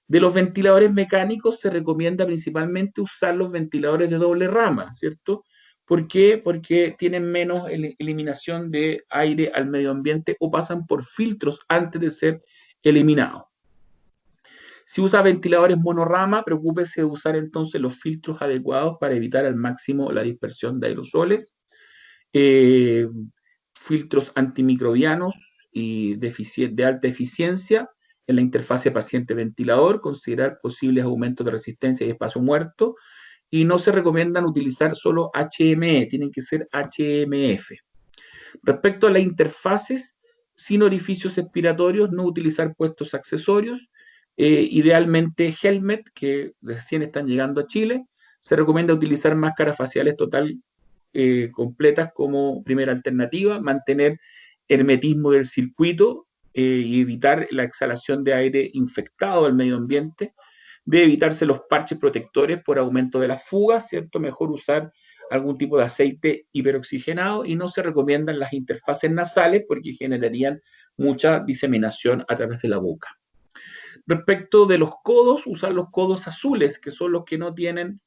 De los ventiladores mecánicos se recomienda principalmente usar los ventiladores de doble rama, ¿cierto? ¿Por qué? Porque tienen menos eliminación de aire al medio ambiente o pasan por filtros antes de ser eliminados. Si usa ventiladores monorama, preocúpese de usar entonces los filtros adecuados para evitar al máximo la dispersión de aerosoles, filtros antimicrobianos y de alta eficiencia en la interfase paciente-ventilador, considerar posibles aumentos de resistencia y espacio muerto, y no se recomiendan utilizar solo HME, tienen que ser HMF. Respecto a las interfaces, sin orificios expiratorios, no utilizar puestos accesorios, idealmente helmet, que recién están llegando a Chile. Se recomienda utilizar máscaras faciales completas como primera alternativa, mantener hermetismo del circuito y evitar la exhalación de aire infectado del medio ambiente. Debe evitarse los parches protectores por aumento de las fugas, ¿cierto? Mejor usar algún tipo de aceite hiperoxigenado y no se recomiendan las interfaces nasales porque generarían mucha diseminación a través de la boca. Respecto de los codos, usar los codos azules, que son los que no tienen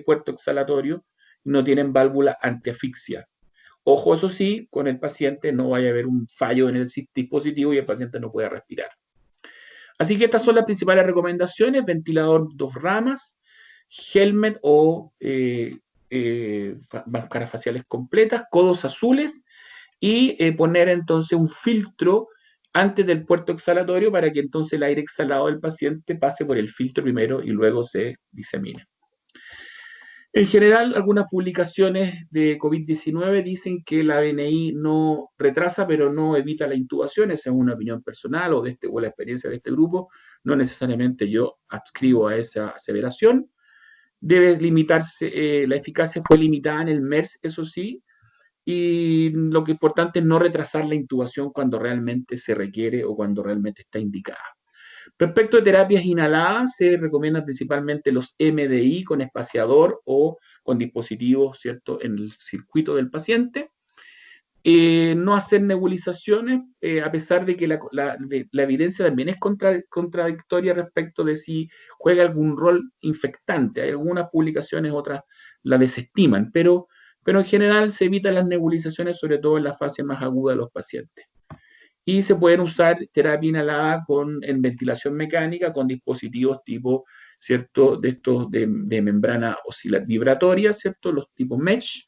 puerto exhalatorio, no tienen válvula antiasfixia. Ojo, eso sí, con el paciente no vaya a haber un fallo en el dispositivo y el paciente no pueda respirar. Así que estas son las principales recomendaciones: ventilador 2 ramas, helmet o máscaras faciales completas, codos azules y poner entonces un filtro antes del puerto exhalatorio para que entonces el aire exhalado del paciente pase por el filtro primero y luego se disemine. En general, algunas publicaciones de COVID-19 dicen que la ABNI no retrasa, pero no evita la intubación. Esa es una opinión personal o la experiencia de este grupo. No necesariamente yo adscribo a esa aseveración. Debe limitarse, la eficacia fue limitada en el MERS, eso sí, y lo que es importante es no retrasar la intubación cuando realmente se requiere o cuando realmente está indicada. Respecto de terapias inhaladas, se recomiendan principalmente los MDI con espaciador o con dispositivos, ¿cierto?, en el circuito del paciente. No hacer nebulizaciones, a pesar de que la evidencia también es contradictoria respecto de si juega algún rol infectante. Hay algunas publicaciones, otras la desestiman, pero en general se evitan las nebulizaciones, sobre todo en la fase más aguda de los pacientes. Y se pueden usar terapia inhalada en ventilación mecánica con dispositivos tipo, ¿cierto?, de estos de membrana vibratoria, ¿cierto?, los tipos mesh,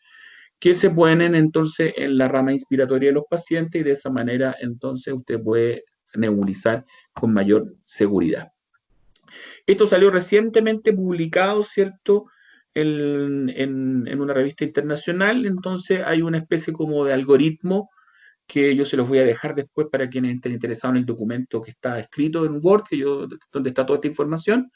que se ponen entonces en la rama inspiratoria de los pacientes y de esa manera entonces usted puede nebulizar con mayor seguridad. Esto salió recientemente publicado, ¿cierto?, en una revista internacional. Entonces hay una especie como de algoritmo que yo se los voy a dejar después para quienes estén interesados en el documento que está escrito en Word, donde está toda esta información.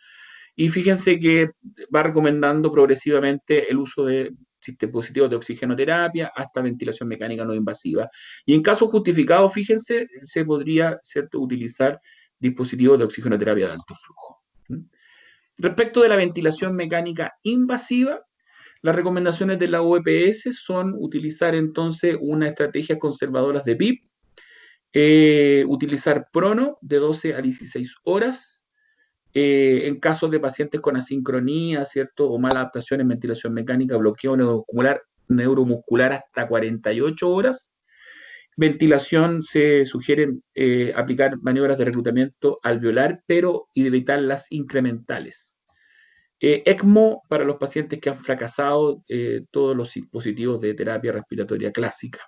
Y fíjense que va recomendando progresivamente el uso de dispositivos de oxigenoterapia hasta ventilación mecánica no invasiva. Y en casos justificados, fíjense, se podría, ¿cierto?, utilizar dispositivos de oxigenoterapia de alto flujo. Respecto de la ventilación mecánica invasiva, las recomendaciones de la OEPS son utilizar entonces una estrategia conservadora de PIP, utilizar prono de 12 a 16 horas, en casos de pacientes con asincronía, ¿cierto?, o mala adaptación en ventilación mecánica, bloqueo neuromuscular hasta 48 horas. Ventilación, se sugiere aplicar maniobras de reclutamiento alveolar, pero evitar las incrementales. ECMO para los pacientes que han fracasado todos los dispositivos de terapia respiratoria clásica.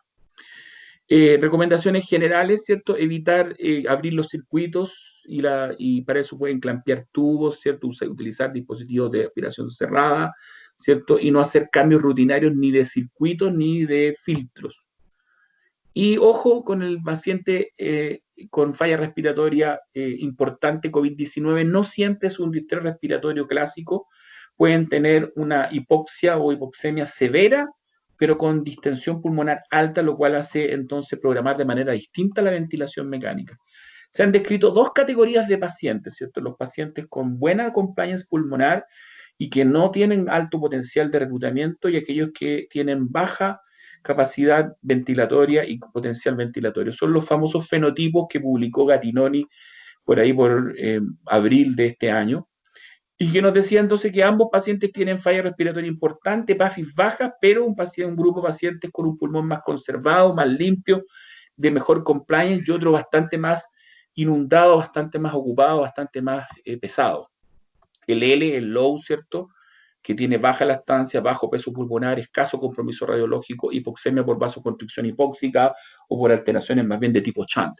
Recomendaciones generales, ¿cierto? Evitar abrir los circuitos y para eso pueden clampear tubos, ¿cierto? Utilizar dispositivos de aspiración cerrada, ¿cierto? Y no hacer cambios rutinarios ni de circuitos ni de filtros. Y ojo con el paciente con falla respiratoria importante COVID-19, no siempre es un distrés respiratorio clásico, pueden tener una hipoxia o hipoxemia severa, pero con distensión pulmonar alta, lo cual hace entonces programar de manera distinta la ventilación mecánica. Se han descrito dos categorías de pacientes, ¿cierto? Los pacientes con buena compliance pulmonar y que no tienen alto potencial de reclutamiento y aquellos que tienen baja capacidad ventilatoria y potencial ventilatorio. Son los famosos fenotipos que publicó Gattinoni por ahí por abril de este año, y que nos decía entonces que ambos pacientes tienen falla respiratoria importante, PAFIs bajas, pero un grupo de pacientes con un pulmón más conservado, más limpio, de mejor compliance, y otro bastante más inundado, bastante más ocupado, bastante más pesado. El low, ¿cierto?, que tiene baja lactancia, bajo peso pulmonar, escaso compromiso radiológico, hipoxemia por vasoconstricción hipóxica o por alteraciones más bien de tipo Chant.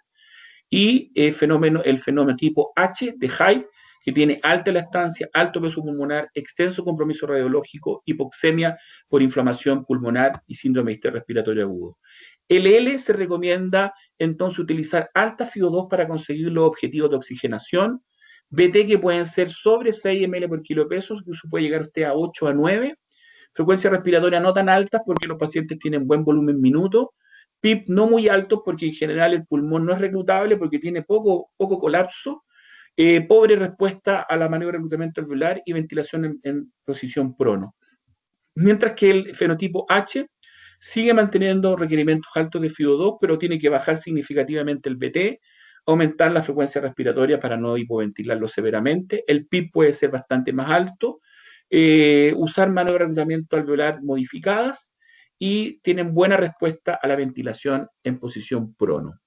Y el fenómeno tipo H de Hyde, que tiene alta lactancia, alto peso pulmonar, extenso compromiso radiológico, hipoxemia por inflamación pulmonar y síndrome de distrés respiratorio agudo. El se recomienda entonces utilizar alta FiO2 para conseguir los objetivos de oxigenación, BT que pueden ser sobre 6 ml por kilo de peso, incluso puede llegar usted a 8 a 9, frecuencia respiratoria no tan alta porque los pacientes tienen buen volumen minuto, PIB no muy altos porque en general el pulmón no es reclutable porque tiene poco colapso, pobre respuesta a la maniobra de reclutamiento alveolar y ventilación en posición prono. Mientras que el fenotipo H sigue manteniendo requerimientos altos de FIO2, pero tiene que bajar significativamente el BT, aumentar la frecuencia respiratoria para no hipoventilarlo severamente. El PIB puede ser bastante más alto, usar maniobras de reclutamiento alveolar modificadas y tienen buena respuesta a la ventilación en posición prono.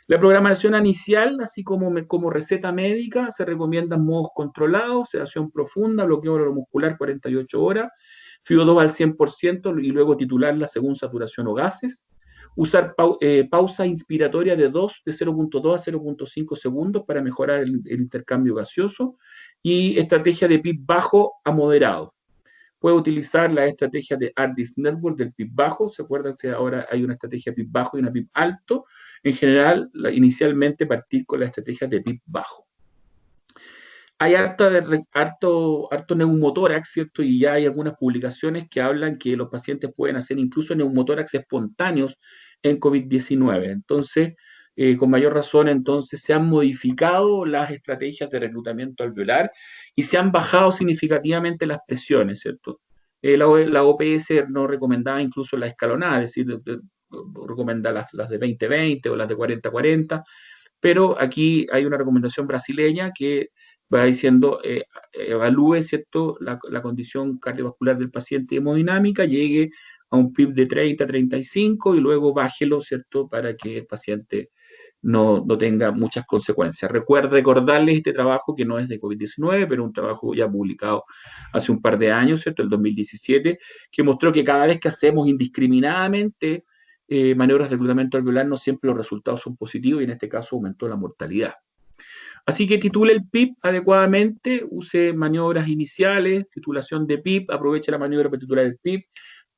La programación inicial, así como receta médica, se recomiendan modos controlados, sedación profunda, bloqueo neuromuscular 48 horas, FIO2 al 100% y luego titularla según saturación o gases. Usar pausa inspiratoria de 0.2 a 0.5 segundos para mejorar el intercambio gaseoso y estrategia de PIB bajo a moderado. Puede utilizar la estrategia de ARDIS Network del PIB bajo. ¿Se acuerdan que ahora hay una estrategia PIB bajo y una PIB alto? En general, inicialmente partir con la estrategia de PIB bajo. Hay harto neumotórax, ¿cierto? Y ya hay algunas publicaciones que hablan que los pacientes pueden hacer incluso neumotórax espontáneos en COVID-19. Entonces, con mayor razón, entonces se han modificado las estrategias de reclutamiento alveolar y se han bajado significativamente las presiones, ¿cierto? La OPS no recomendaba incluso la escalonada, es decir, recomienda las de 20-20 o las de 40-40, pero aquí hay una recomendación brasileña que va diciendo, evalúe, ¿cierto?, la condición cardiovascular del paciente hemodinámica, llegue a un PIB de 30-35 y luego bájelo, ¿cierto?, para que el paciente no tenga muchas consecuencias. Recordarles este trabajo que no es de COVID-19, pero un trabajo ya publicado hace un par de años, ¿cierto?, el 2017, que mostró que cada vez que hacemos indiscriminadamente maniobras de reclutamiento alveolar, no siempre los resultados son positivos y en este caso aumentó la mortalidad. Así que titule el PIB adecuadamente, use maniobras iniciales, titulación de PIB, aproveche la maniobra para titular el PIB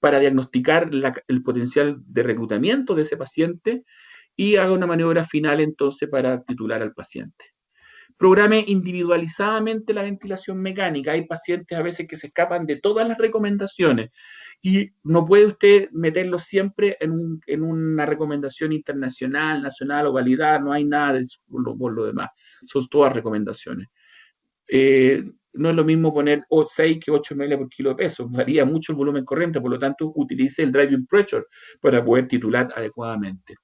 para diagnosticar el potencial de reclutamiento de ese paciente y haga una maniobra final entonces para titular al paciente. Programe individualizadamente la ventilación mecánica. Hay pacientes a veces que se escapan de todas las recomendaciones y no puede usted meterlo siempre en una recomendación internacional, nacional o validada, no hay nada por lo demás, son todas recomendaciones. No es lo mismo poner 6 que 8 ml por kilo de peso, varía mucho el volumen corriente, por lo tanto utilice el driving pressure para poder titular adecuadamente.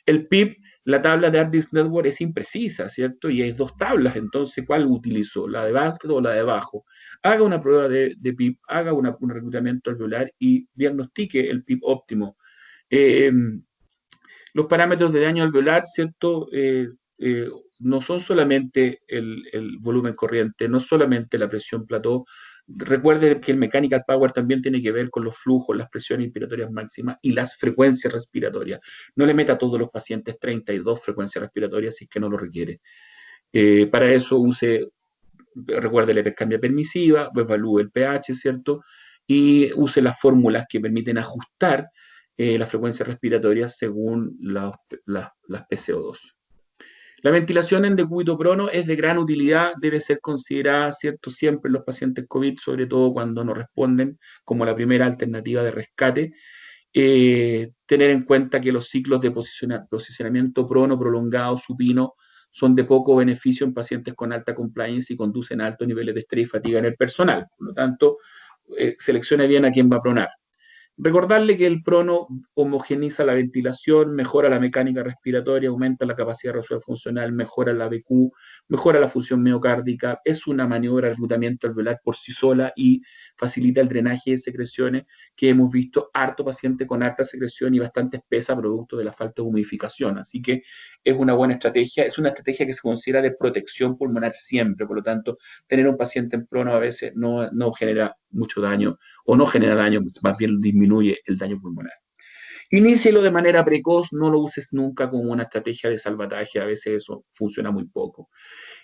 El PIB, la tabla de ARDIS Network es imprecisa, ¿cierto? Y hay dos tablas, entonces, ¿cuál utilizo? ¿La de alto o la de abajo? Haga una prueba de PIB, haga un reclutamiento alveolar y diagnostique el PIB óptimo. Los parámetros de daño alveolar, ¿cierto? No son solamente el volumen corriente, no solamente la presión plató. Recuerde que el mechanical power también tiene que ver con los flujos, las presiones inspiratorias máximas y las frecuencias respiratorias. No le meta a todos los pacientes 32 frecuencias respiratorias si es que no lo requiere. Para eso recuerde la hipercambia permisiva, evalúe el pH, ¿cierto? Y use las fórmulas que permiten ajustar la frecuencia respiratoria según las PCO2. La ventilación en decúbito prono es de gran utilidad, debe ser considerada, ¿cierto?, siempre en los pacientes COVID, sobre todo cuando no responden, como la primera alternativa de rescate. Tener en cuenta que los ciclos de posicionamiento prono prolongado supino son de poco beneficio en pacientes con alta compliance y conducen a altos niveles de estrés y fatiga en el personal. Por lo tanto, seleccione bien a quién va a pronar. Recordarle que el prono homogeniza la ventilación, mejora la mecánica respiratoria, aumenta la capacidad residual funcional, mejora la BQ, mejora la función miocárdica, es una maniobra de reclutamiento alveolar por sí sola y facilita el drenaje de secreciones que hemos visto harto paciente con harta secreción y bastante espesa producto de la falta de humidificación. Así que es una buena estrategia, es una estrategia que se considera de protección pulmonar siempre, por lo tanto, tener un paciente en prono a veces no genera mucho daño o no genera daño, más bien disminuye el daño pulmonar. Inícielo de manera precoz, no lo uses nunca como una estrategia de salvataje, a veces eso funciona muy poco.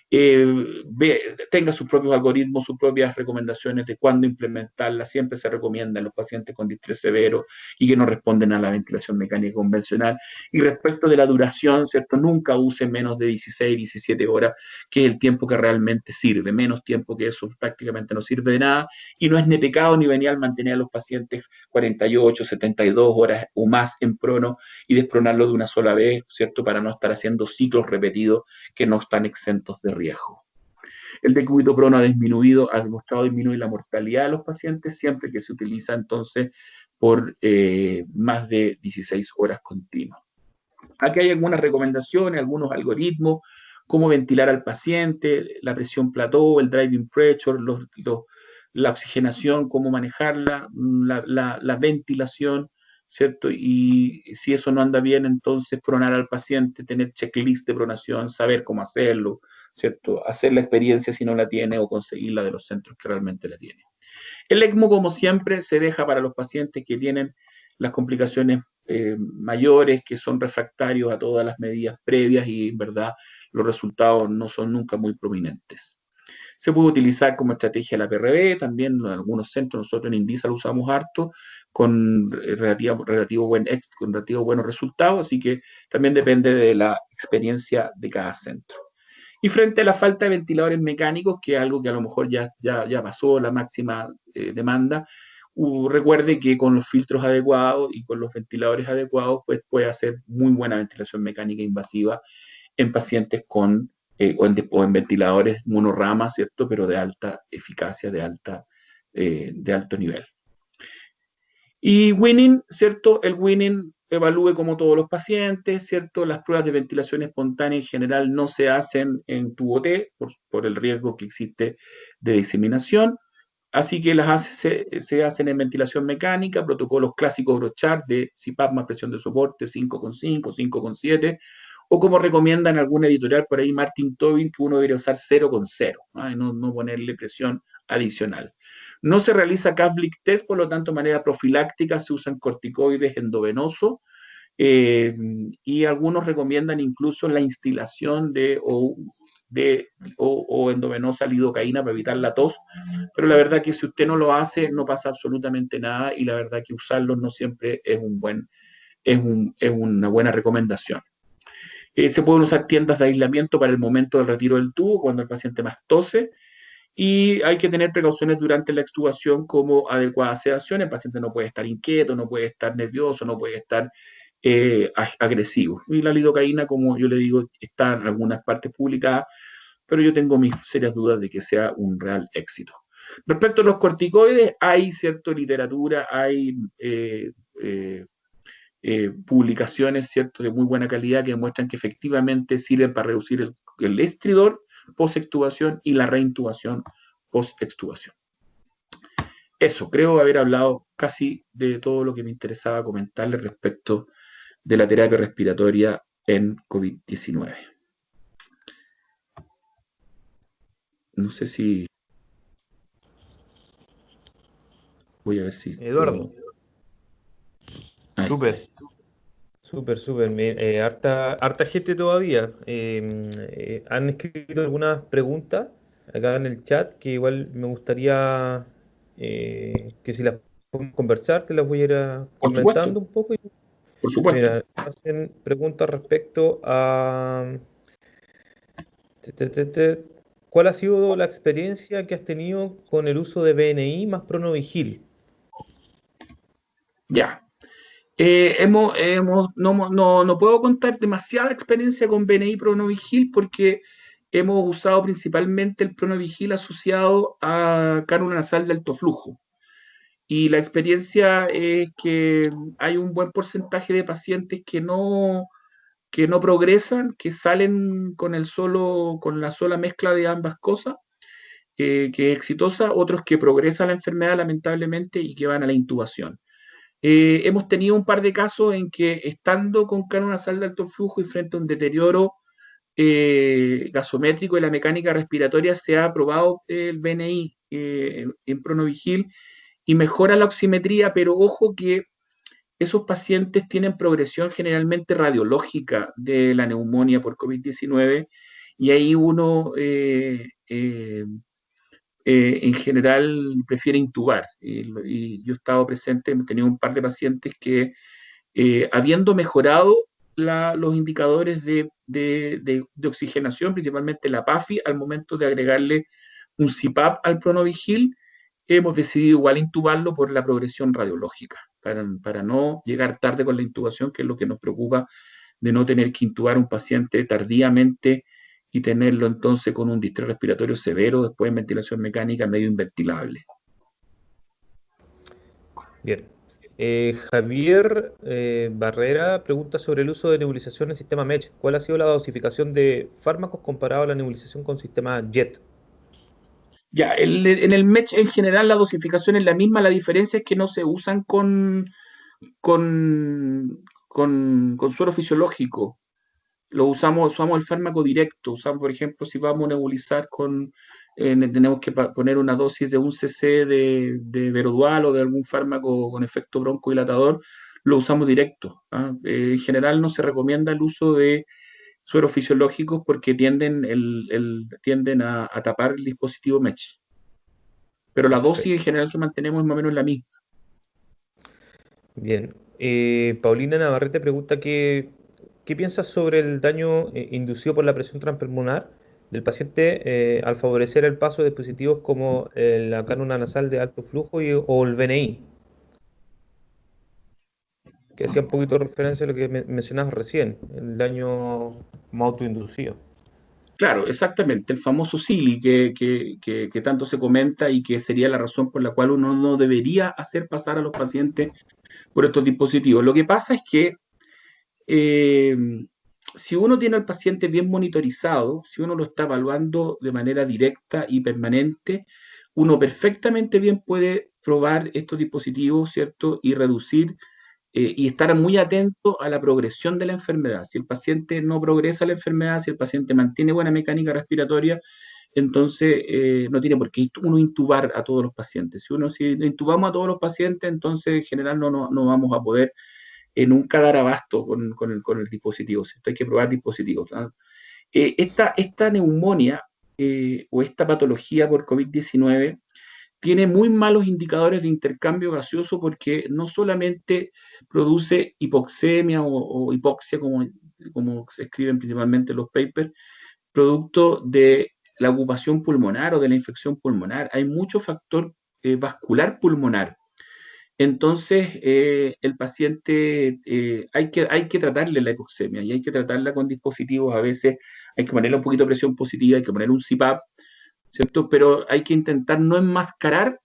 tenga sus propios algoritmos, sus propias recomendaciones de cuándo implementarla. Siempre se recomienda en los pacientes con distrés severo y que no responden a la ventilación mecánica convencional. Y respecto de la duración, ¿cierto? Nunca use menos de 16, 17 horas, que es el tiempo que realmente sirve. Menos tiempo que eso prácticamente no sirve de nada, y no es ni pecado ni venial mantener a los pacientes 48, 72 horas o más en prono y despronarlo de una sola vez, ¿cierto? Para no estar haciendo ciclos repetidos que no están exentos de riesgo. El decúbito prono ha demostrado disminuir la mortalidad de los pacientes siempre que se utiliza entonces por más de 16 horas continuas. Aquí hay algunas recomendaciones, algunos algoritmos, cómo ventilar al paciente, la presión plató, el driving pressure, la oxigenación, cómo manejarla, la ventilación, ¿cierto? Y si eso no anda bien, entonces pronar al paciente, tener checklist de pronación, saber cómo hacerlo, ¿cierto? Hacer la experiencia si no la tiene o conseguirla de los centros que realmente la tienen. El ECMO, como siempre, se deja para los pacientes que tienen las complicaciones mayores, que son refractarios a todas las medidas previas y, en verdad, los resultados no son nunca muy prominentes. Se puede utilizar como estrategia la PRB, también en algunos centros, nosotros en Indisa lo usamos harto, con relativo buenos resultados, así que también depende de la experiencia de cada centro. Y frente a la falta de ventiladores mecánicos, que es algo que a lo mejor ya pasó la máxima demanda, recuerde que con los filtros adecuados y con los ventiladores adecuados, pues puede hacer muy buena ventilación mecánica invasiva en pacientes con o en ventiladores monorama, ¿cierto? Pero de alta eficacia, de alto nivel. Y Winning, ¿cierto? El Winning evalúe como todos los pacientes, ¿cierto? Las pruebas de ventilación espontánea en general no se hacen en tubo T por el riesgo que existe de diseminación. Así que se hacen en ventilación mecánica, protocolos clásicos Brochard de CPAP más presión de soporte 5,5, 5,7, o como recomienda en alguna editorial por ahí Martin Tobin, que uno debería usar 0,0, no ponerle presión adicional. No se realiza Kavlik test, por lo tanto, de manera profiláctica se usan corticoides endovenosos, y algunos recomiendan incluso la instilación o endovenosa lidocaína para evitar la tos, pero la verdad que si usted no lo hace no pasa absolutamente nada, y la verdad que usarlos no siempre es una buena recomendación. Se pueden usar tiendas de aislamiento para el momento del retiro del tubo, cuando el paciente más tose, y hay que tener precauciones durante la extubación como adecuada sedación. El paciente no puede estar inquieto, no puede estar nervioso, no puede estar agresivo. Y la lidocaína, como yo le digo, está en algunas partes publicadas, pero yo tengo mis serias dudas de que sea un real éxito. Respecto a los corticoides, hay cierta literatura, hay publicaciones, ¿cierto?, de muy buena calidad que demuestran que efectivamente sirven para reducir el estridor post-extubación y la reintubación post-extubación. Eso, creo haber hablado casi de todo lo que me interesaba comentarles respecto de la terapia respiratoria en COVID-19. No sé si... Voy a ver si... Eduardo, súper, súper. Harta gente todavía. Han escrito algunas preguntas acá en el chat que igual me gustaría que si las podemos conversar, te las voy a ir Por supuesto, comentando un poco. por supuesto. Mira, hacen preguntas respecto a ¿cuál ha sido la experiencia que has tenido con el uso de BNI más Pronovigil? Ya. No puedo contar demasiada experiencia con BNI Pronovigil porque hemos usado principalmente el Pronovigil asociado a cánula nasal de alto flujo. Y la experiencia es que hay un buen porcentaje de pacientes que no progresan, que salen con la sola mezcla de ambas cosas, que es exitosa, otros que progresan la enfermedad lamentablemente y que van a la intubación. Hemos tenido un par de casos en que estando con cánula nasal de alto flujo y frente a un deterioro gasométrico de la mecánica respiratoria se ha probado el BNI en Pronovigil y mejora la oximetría, pero ojo que esos pacientes tienen progresión generalmente radiológica de la neumonía por COVID-19 y ahí uno en general prefiere intubar. Y yo he estado presente, he tenido un par de pacientes que habiendo mejorado los indicadores de oxigenación, principalmente la PAFI, al momento de agregarle un CPAP al Pronovigil, hemos decidido igual intubarlo por la progresión radiológica, para no llegar tarde con la intubación, que es lo que nos preocupa, de no tener que intubar a un paciente tardíamente y tenerlo entonces con un distrés respiratorio severo, después en ventilación mecánica medio inventilable. Bien. Javier Barrera pregunta sobre el uso de nebulización en sistema MESH. ¿Cuál ha sido la dosificación de fármacos comparado a la nebulización con sistema JET? Ya, en el MESH en general la dosificación es la misma, la diferencia es que no se usan con suero fisiológico. Usamos el fármaco directo. Usamos, por ejemplo, si vamos a nebulizar tenemos que poner una dosis de 1 cc de Verodual o de algún fármaco con efecto broncodilatador, lo usamos directo. ¿Ah? En general no se recomienda el uso de sueros fisiológicos porque tienden a tapar el dispositivo MESH. Pero la dosis en Perfecto. general que mantenemos es más o menos la misma. Bien. Paulina Navarrete pregunta qué piensas sobre el daño inducido por la presión transpulmonar del paciente al favorecer el paso de dispositivos como la cánula nasal de alto flujo o el VNI, que hacía un poquito referencia a lo que mencionabas recién, el daño como autoinducido. Claro, exactamente, el famoso SILI que tanto se comenta y que sería la razón por la cual uno no debería hacer pasar a los pacientes por estos dispositivos. Lo que pasa es que eh, si uno tiene al paciente bien monitorizado, si uno lo está evaluando de manera directa y permanente, uno perfectamente bien puede probar estos dispositivos, ¿cierto? Y reducir y estar muy atento a la progresión de la enfermedad. Si el paciente no progresa la enfermedad, si el paciente mantiene buena mecánica respiratoria, entonces no tiene por qué uno intubar a todos los pacientes. Si intubamos a todos los pacientes, entonces en general no vamos a poder nunca dar abasto con el dispositivo. Hay que probar dispositivos. ¿Ah? Esta neumonía o esta patología por COVID-19 tiene muy malos indicadores de intercambio gaseoso porque no solamente produce hipoxemia o hipoxia, como se escriben principalmente en los papers, producto de la ocupación pulmonar o de la infección pulmonar. Hay mucho factor vascular pulmonar. Entonces, el paciente hay que tratarle la hipoxemia y hay que tratarla con dispositivos. A veces hay que ponerle un poquito de presión positiva, hay que poner un CPAP, ¿cierto? Pero hay que intentar no enmascarar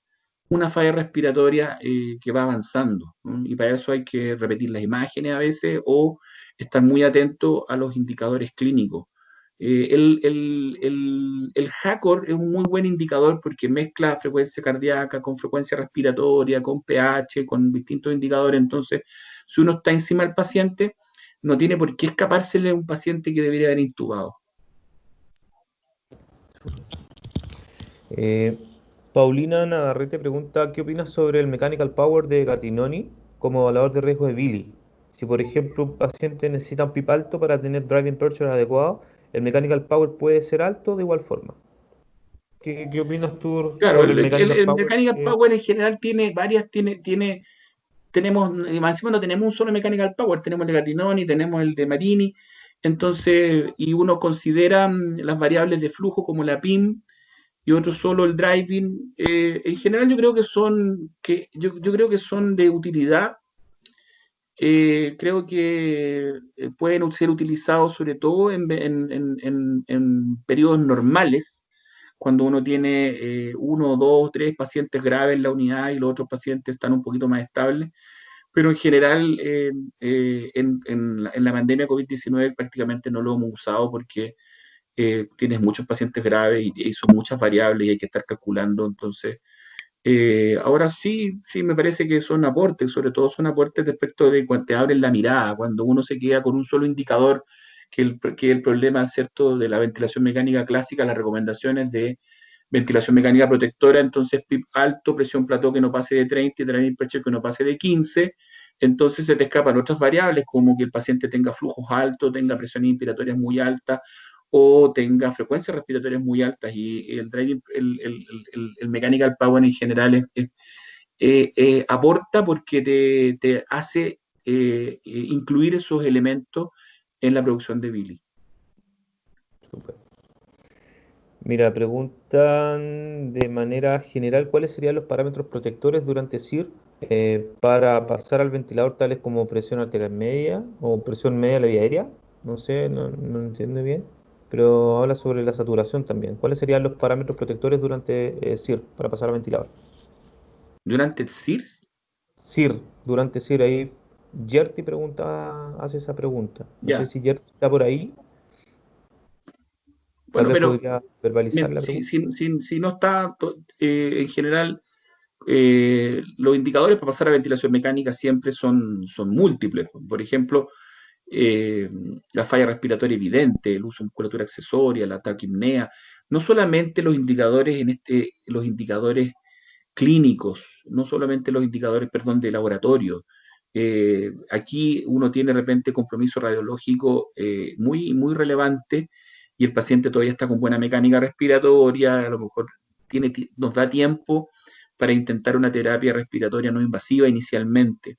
una falla respiratoria que va avanzando, ¿no? Y para eso hay que repetir las imágenes a veces o estar muy atento a los indicadores clínicos. El HACOR es un muy buen indicador porque mezcla frecuencia cardíaca con frecuencia respiratoria, con pH, con distintos indicadores. Entonces, si uno está encima del paciente, no tiene por qué escapársele a un paciente que debería haber intubado. Eh, Paulina Navarrete pregunta, ¿qué opinas sobre el Mechanical Power de Gattinoni como evaluador de riesgo de Billy? Si, por ejemplo, un paciente necesita un PIP alto para tener driving pressure adecuado, ¿el Mechanical Power puede ser alto de igual forma? ¿Qué opinas tú Claro, sobre el el, Mechanical el Power? Mechanical Power en general tiene varias, tenemos, y más encima no tenemos un solo Mechanical Power, tenemos el de Gattinoni, tenemos el de Marini, entonces, y uno considera las variables de flujo como la PIM y otro solo el driving. En general yo creo que son de utilidad. Creo que pueden ser utilizados sobre todo en periodos normales, cuando uno tiene uno, dos, tres pacientes graves en la unidad y los otros pacientes están un poquito más estables. Pero en general, en la pandemia COVID-19 prácticamente no lo hemos usado porque tienes muchos pacientes graves y son muchas variables y hay que estar calculando. Entonces, ahora sí me parece que son aportes, sobre todo son aportes respecto de cuando te abren la mirada, cuando uno se queda con un solo indicador, que el problema, ¿cierto?, de la ventilación mecánica clásica, las recomendaciones de ventilación mecánica protectora, entonces PIP alto, presión plató que no pase de 30 y driving pressure que no pase de 15, entonces se te escapan otras variables como que el paciente tenga flujos altos, tenga presiones inspiratorias muy altas o tenga frecuencias respiratorias muy altas. Y el driving, el mechanical power en general aporta porque te hace incluir esos elementos en la producción de Billy. Súper. Mira, preguntan de manera general cuáles serían los parámetros protectores durante SIR para pasar al ventilador, tales como presión arterial media o presión media de la vía aérea. No sé, no entiendo bien, pero habla sobre la saturación también. ¿Cuáles serían los parámetros protectores durante SIR para pasar al ventilador? Durante el CIRS, SIR, durante SIR, ahí Yerti pregunta, hace esa pregunta. No sé ya. si Yerti está por ahí, tal Bueno, vez pero podría verbalizar la si, pregunta. si no está, en general, los indicadores para pasar a ventilación mecánica siempre son múltiples. Por ejemplo, eh, la falla respiratoria evidente, el uso de musculatura accesoria, la taquipnea, no solamente los indicadores los indicadores clínicos, no solamente los indicadores, perdón, de laboratorio. Aquí uno tiene de repente compromiso radiológico muy relevante y el paciente todavía está con buena mecánica respiratoria, a lo mejor nos da tiempo para intentar una terapia respiratoria no invasiva inicialmente.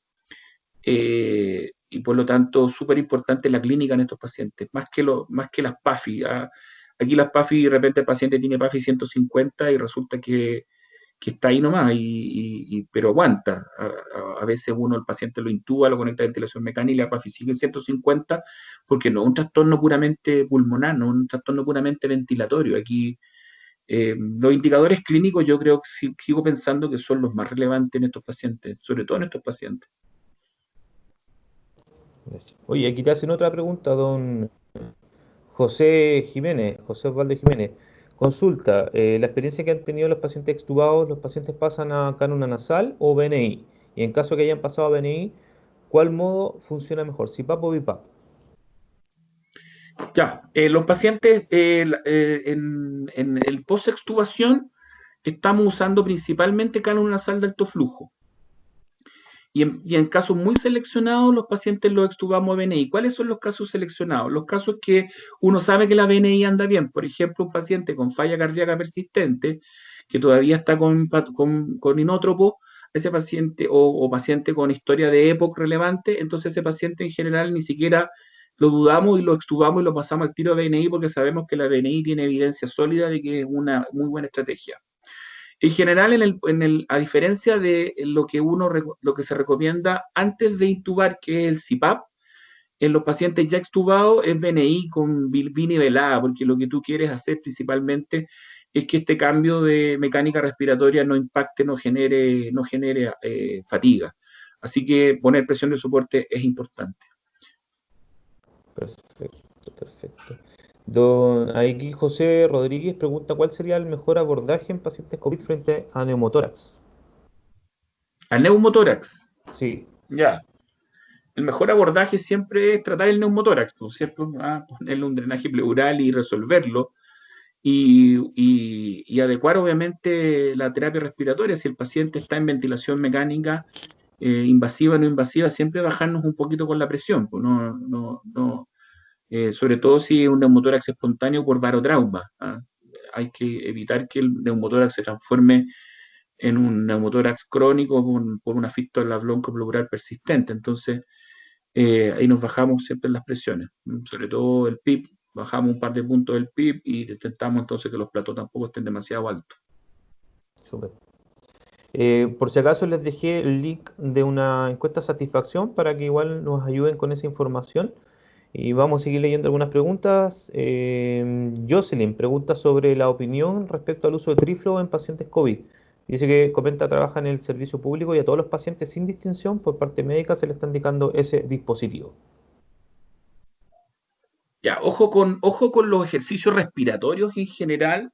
Y por lo tanto, súper importante la clínica en estos pacientes, más que las PAFI. ¿Ah? Aquí las PAFI, de repente el paciente tiene PAFI 150 y resulta que está ahí nomás, pero aguanta. A veces el paciente lo intuba, lo conecta a ventilación mecánica y la PAFI sigue en 150 porque no es un trastorno puramente pulmonar, no es un trastorno puramente ventilatorio. Aquí los indicadores clínicos yo creo que sigo pensando que son los más relevantes en estos pacientes, sobre todo en estos pacientes. Gracias. Oye, aquí te hacen otra pregunta, don José Jiménez, José Osvaldo Jiménez. Consulta, la experiencia que han tenido los pacientes extubados, ¿los pacientes pasan a cánula nasal o BNI? Y en caso que hayan pasado a BNI, ¿cuál modo funciona mejor, CPAP o BiPAP? Ya, los pacientes en el post-extubación estamos usando principalmente cánula nasal de alto flujo. Y en casos muy seleccionados, los pacientes los extubamos a BNI. ¿Cuáles son los casos seleccionados? Los casos que uno sabe que la BNI anda bien. Por ejemplo, un paciente con falla cardíaca persistente, que todavía está con inótropo, ese paciente, o paciente con historia de EPOC relevante, entonces ese paciente en general ni siquiera lo dudamos y lo extubamos y lo pasamos al tiro a BNI porque sabemos que la BNI tiene evidencia sólida de que es una muy buena estrategia. En general, a diferencia de lo que se recomienda antes de intubar, que es el CPAP, en los pacientes ya extubados es BNI con binivelada, porque lo que tú quieres hacer principalmente es que este cambio de mecánica respiratoria no impacte, no genere fatiga. Así que poner presión de soporte es importante. Perfecto, perfecto. Don, aquí José Rodríguez pregunta, ¿cuál sería el mejor abordaje en pacientes COVID frente a neumotórax? Al neumotórax, Sí, ya. El mejor abordaje siempre es tratar el neumotórax, pues, ¿cierto? Ponerle un drenaje pleural y resolverlo y adecuar obviamente la terapia respiratoria. Si el paciente está en ventilación mecánica, invasiva o no invasiva, siempre bajarnos un poquito con la presión, pues sobre todo si es un neumotórax espontáneo por barotrauma. ¿Ah? Hay que evitar que el neumotórax se transforme en un neumotórax crónico por una fístula broncopleural persistente. Entonces, ahí nos bajamos siempre las presiones, sobre todo el PIB, bajamos un par de puntos del PIB y intentamos entonces que los platos tampoco estén demasiado altos. súper. Por si acaso les dejé el link de una encuesta de satisfacción para que igual nos ayuden con esa información. Y vamos a seguir leyendo algunas preguntas. Jocelyn pregunta sobre la opinión respecto al uso de Triflo en pacientes COVID. Dice que comenta trabaja en el servicio público y a todos los pacientes sin distinción por parte médica se le está indicando ese dispositivo. Ya, ojo con los ejercicios respiratorios en general,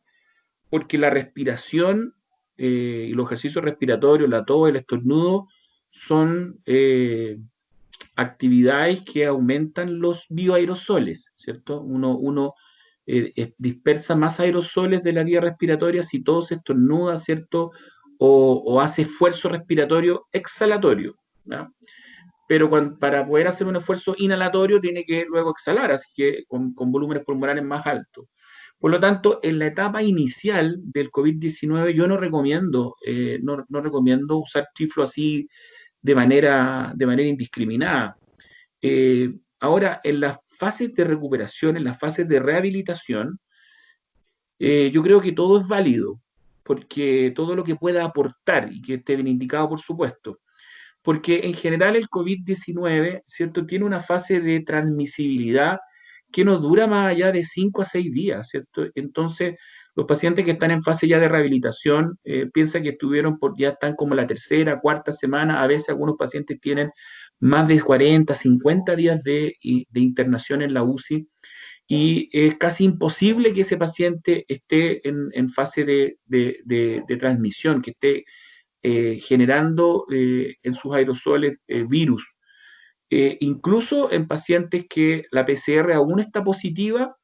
porque la respiración y los ejercicios respiratorios, la tos, el estornudo, son actividades que aumentan los bioaerosoles, ¿cierto? Uno dispersa más aerosoles de la vía respiratoria si todo se estornuda, ¿cierto? O hace esfuerzo respiratorio exhalatorio, ¿ya? pero para poder hacer un esfuerzo inhalatorio tiene que luego exhalar, así que con volúmenes pulmonares más altos. Por lo tanto, en la etapa inicial del COVID-19 yo no recomiendo usar chiflo así de manera indiscriminada. Ahora, en las fases de recuperación, en las fases de rehabilitación, yo creo que todo es válido, porque todo lo que pueda aportar y que esté bien indicado, por supuesto, porque en general el COVID-19, ¿cierto? Tiene una fase de transmisibilidad que no dura más allá de 5 a 6 días, ¿cierto? Entonces, los pacientes que están en fase ya de rehabilitación piensan que ya están como la tercera, cuarta semana, a veces algunos pacientes tienen más de 40, 50 días de internación en la UCI y es casi imposible que ese paciente esté en fase de transmisión, que esté generando en sus aerosoles virus. Incluso en pacientes que la PCR aún está positiva,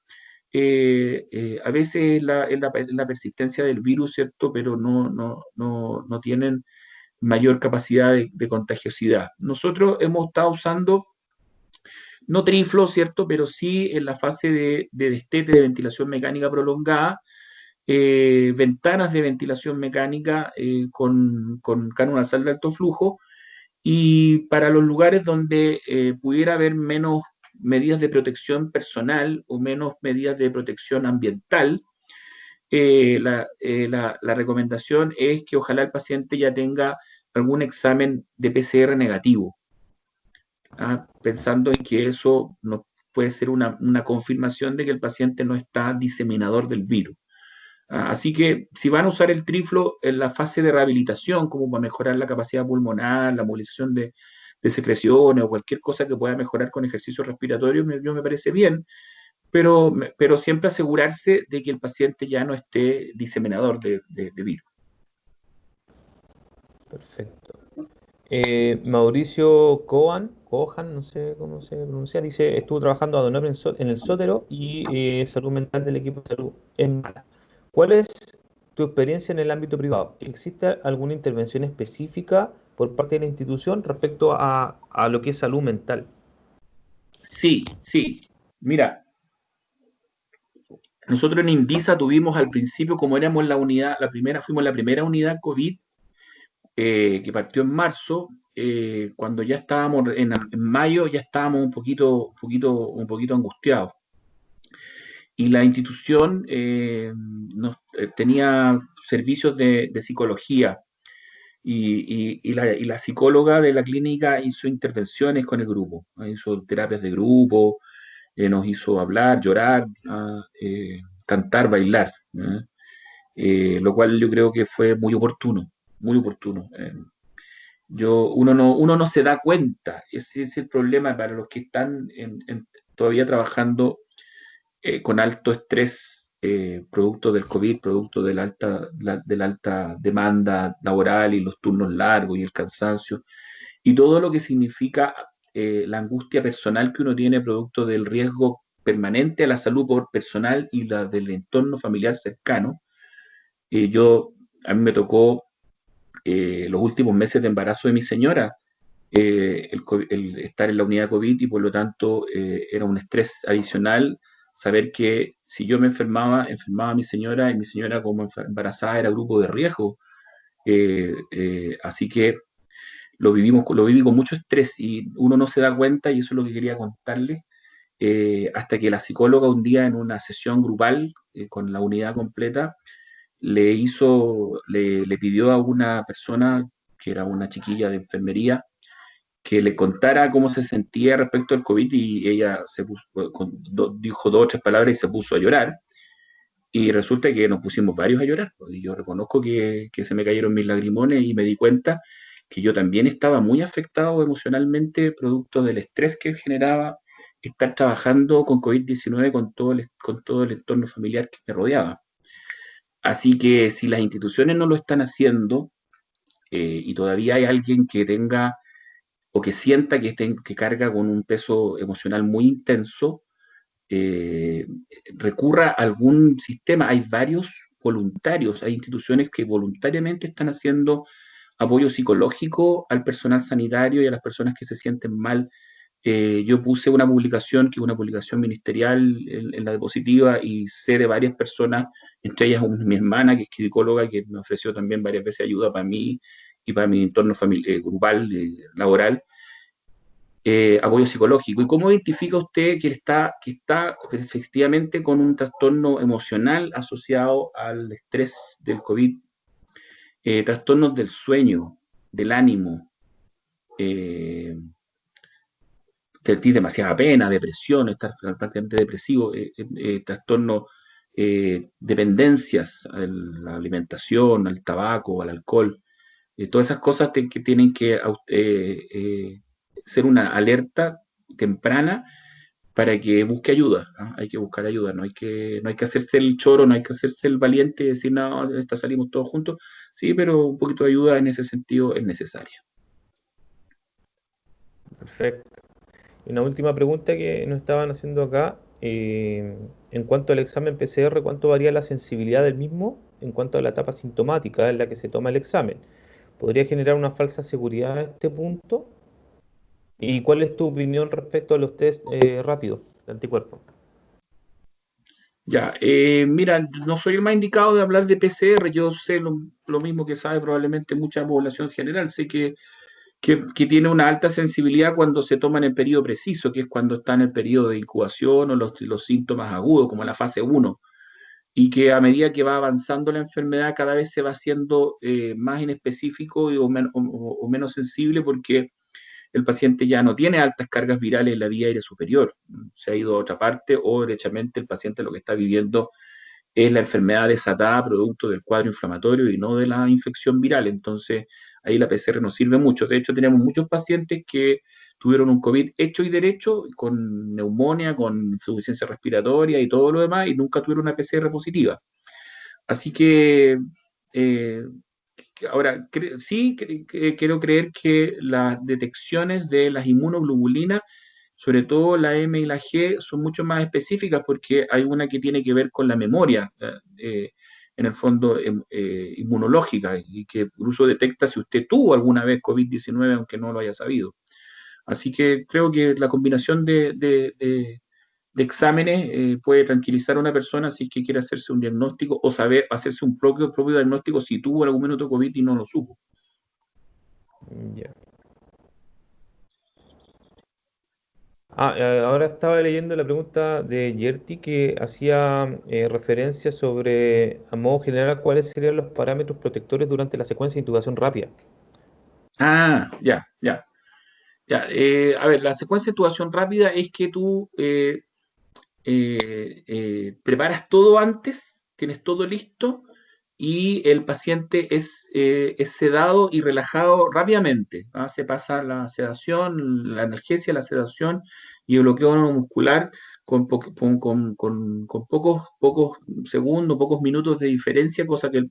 a veces es la persistencia del virus, ¿cierto? Pero no tienen mayor capacidad de contagiosidad. Nosotros hemos estado usando, no triflo, ¿cierto? Pero sí en la fase de destete de ventilación mecánica prolongada, ventanas de ventilación mecánica con cánulas nasal de alto flujo, y para los lugares donde pudiera haber menos medidas de protección personal o menos medidas de protección ambiental, la recomendación es que ojalá el paciente ya tenga algún examen de PCR negativo, pensando en que eso no puede ser una confirmación de que el paciente no está diseminador del virus. Así que si van a usar el triflo en la fase de rehabilitación, como para mejorar la capacidad pulmonar, la movilización de secreciones o cualquier cosa que pueda mejorar con ejercicio respiratorio, yo me parece bien, pero siempre asegurarse de que el paciente ya no esté diseminador de virus. Perfecto. Mauricio Cohan, no sé cómo se pronuncia, dice, estuvo trabajando ad honorem en el Sótero y salud mental del equipo de salud es mala. ¿Cuál es tu experiencia en el ámbito privado? ¿Existe alguna intervención específica por parte de la institución respecto a lo que es salud mental? Sí, sí. Mira, nosotros en Indisa tuvimos al principio, como éramos fuimos la primera unidad COVID que partió en marzo, cuando ya estábamos en mayo, ya estábamos un poquito angustiados. Y la institución tenía servicios de psicología y la psicóloga de la clínica hizo intervenciones con el grupo, hizo terapias de grupo, nos hizo hablar, llorar, cantar, bailar, lo cual yo creo que fue muy oportuno, muy oportuno. Uno no se da cuenta, ese es el problema para los que están todavía trabajando con alto estrés, producto del COVID, producto de la alta demanda laboral y los turnos largos y el cansancio, y todo lo que significa la angustia personal que uno tiene producto del riesgo permanente a la salud personal y la del entorno familiar cercano. A mí me tocó los últimos meses de embarazo de mi señora, el estar en la unidad COVID, y por lo tanto era un estrés adicional saber que si yo me enfermaba mi señora, y mi señora como embarazada era grupo de riesgo. Así que lo viví con mucho estrés y uno no se da cuenta, y eso es lo que quería contarle, hasta que la psicóloga un día en una sesión grupal con la unidad completa le pidió a una persona que era una chiquilla de enfermería que le contara cómo se sentía respecto al COVID, y ella dijo 2 o 3 palabras y se puso a llorar. Y resulta que nos pusimos varios a llorar, pues, y yo reconozco que se me cayeron mis lagrimones y me di cuenta que yo también estaba muy afectado emocionalmente producto del estrés que generaba estar trabajando con COVID-19 con todo el entorno familiar que me rodeaba. Así que si las instituciones no lo están haciendo, y todavía hay alguien que tenga o que sienta que carga con un peso emocional muy intenso, eh, recurra a algún sistema. Hay varios voluntarios, hay instituciones que voluntariamente están haciendo apoyo psicológico al personal sanitario y a las personas que se sienten mal. Yo puse una publicación, que es una publicación ministerial en la diapositiva, y sé de varias personas, entre ellas mi hermana, que es psicóloga, que me ofreció también varias veces ayuda para mí y para mi entorno grupal, laboral, apoyo psicológico. ¿Y cómo identifica usted que está efectivamente con un trastorno emocional asociado al estrés del COVID? Trastornos del sueño, del ánimo, eh, sentir demasiada pena, depresión, estar prácticamente depresivo, trastornos, dependencias a la alimentación, al tabaco, al alcohol, todas esas cosas que tienen que ser una alerta temprana para que busque ayuda, ¿no? Hay que buscar ayuda, no hay que hacerse el choro, no hay que hacerse el valiente y decir, no, esta salimos todos juntos, sí, pero un poquito de ayuda en ese sentido es necesaria. Perfecto. Y una última pregunta que nos estaban haciendo acá, en cuanto al examen PCR, ¿cuánto varía la sensibilidad del mismo en cuanto a la etapa sintomática en la que se toma el examen? ¿Podría generar una falsa seguridad a este punto? ¿Y cuál es tu opinión respecto a los test rápidos de anticuerpos? Ya, mira, no soy el más indicado de hablar de PCR, yo sé lo mismo que sabe probablemente mucha población general, sé que tiene una alta sensibilidad cuando se toma en el periodo preciso, que es cuando está en el periodo de incubación o los síntomas agudos, como la fase uno, y que a medida que va avanzando la enfermedad cada vez se va haciendo más inespecífico o menos sensible, porque el paciente ya no tiene altas cargas virales en la vía aérea superior, se ha ido a otra parte, o derechamente el paciente lo que está viviendo es la enfermedad desatada producto del cuadro inflamatorio y no de la infección viral. Entonces, ahí la PCR nos sirve mucho. De hecho, tenemos muchos pacientes que tuvieron un COVID hecho y derecho, con neumonía, con insuficiencia respiratoria y todo lo demás, y nunca tuvieron una PCR positiva. Así que, eh, ahora, sí, quiero creer que las detecciones de las inmunoglobulinas, sobre todo la M y la G, son mucho más específicas, porque hay una que tiene que ver con la memoria, en el fondo, inmunológica, y que incluso detecta si usted tuvo alguna vez COVID-19, aunque no lo haya sabido. Así que creo que la combinación de exámenes puede tranquilizar a una persona si es que quiere hacerse un diagnóstico, o saber hacerse un propio diagnóstico si tuvo algún minuto COVID y no lo supo. Ya. Ahora estaba leyendo la pregunta de Yerti que hacía referencia sobre, a modo general, cuáles serían los parámetros protectores durante la secuencia de intubación rápida. Ah, ya, ya, ya. A ver, la secuencia de actuación rápida es que tú preparas todo antes, tienes todo listo, y el paciente es sedado y relajado rápidamente, ¿ah? Se pasa la sedación, la analgesia, la sedación y el bloqueo neuromuscular con pocos segundos, pocos minutos de diferencia, cosa que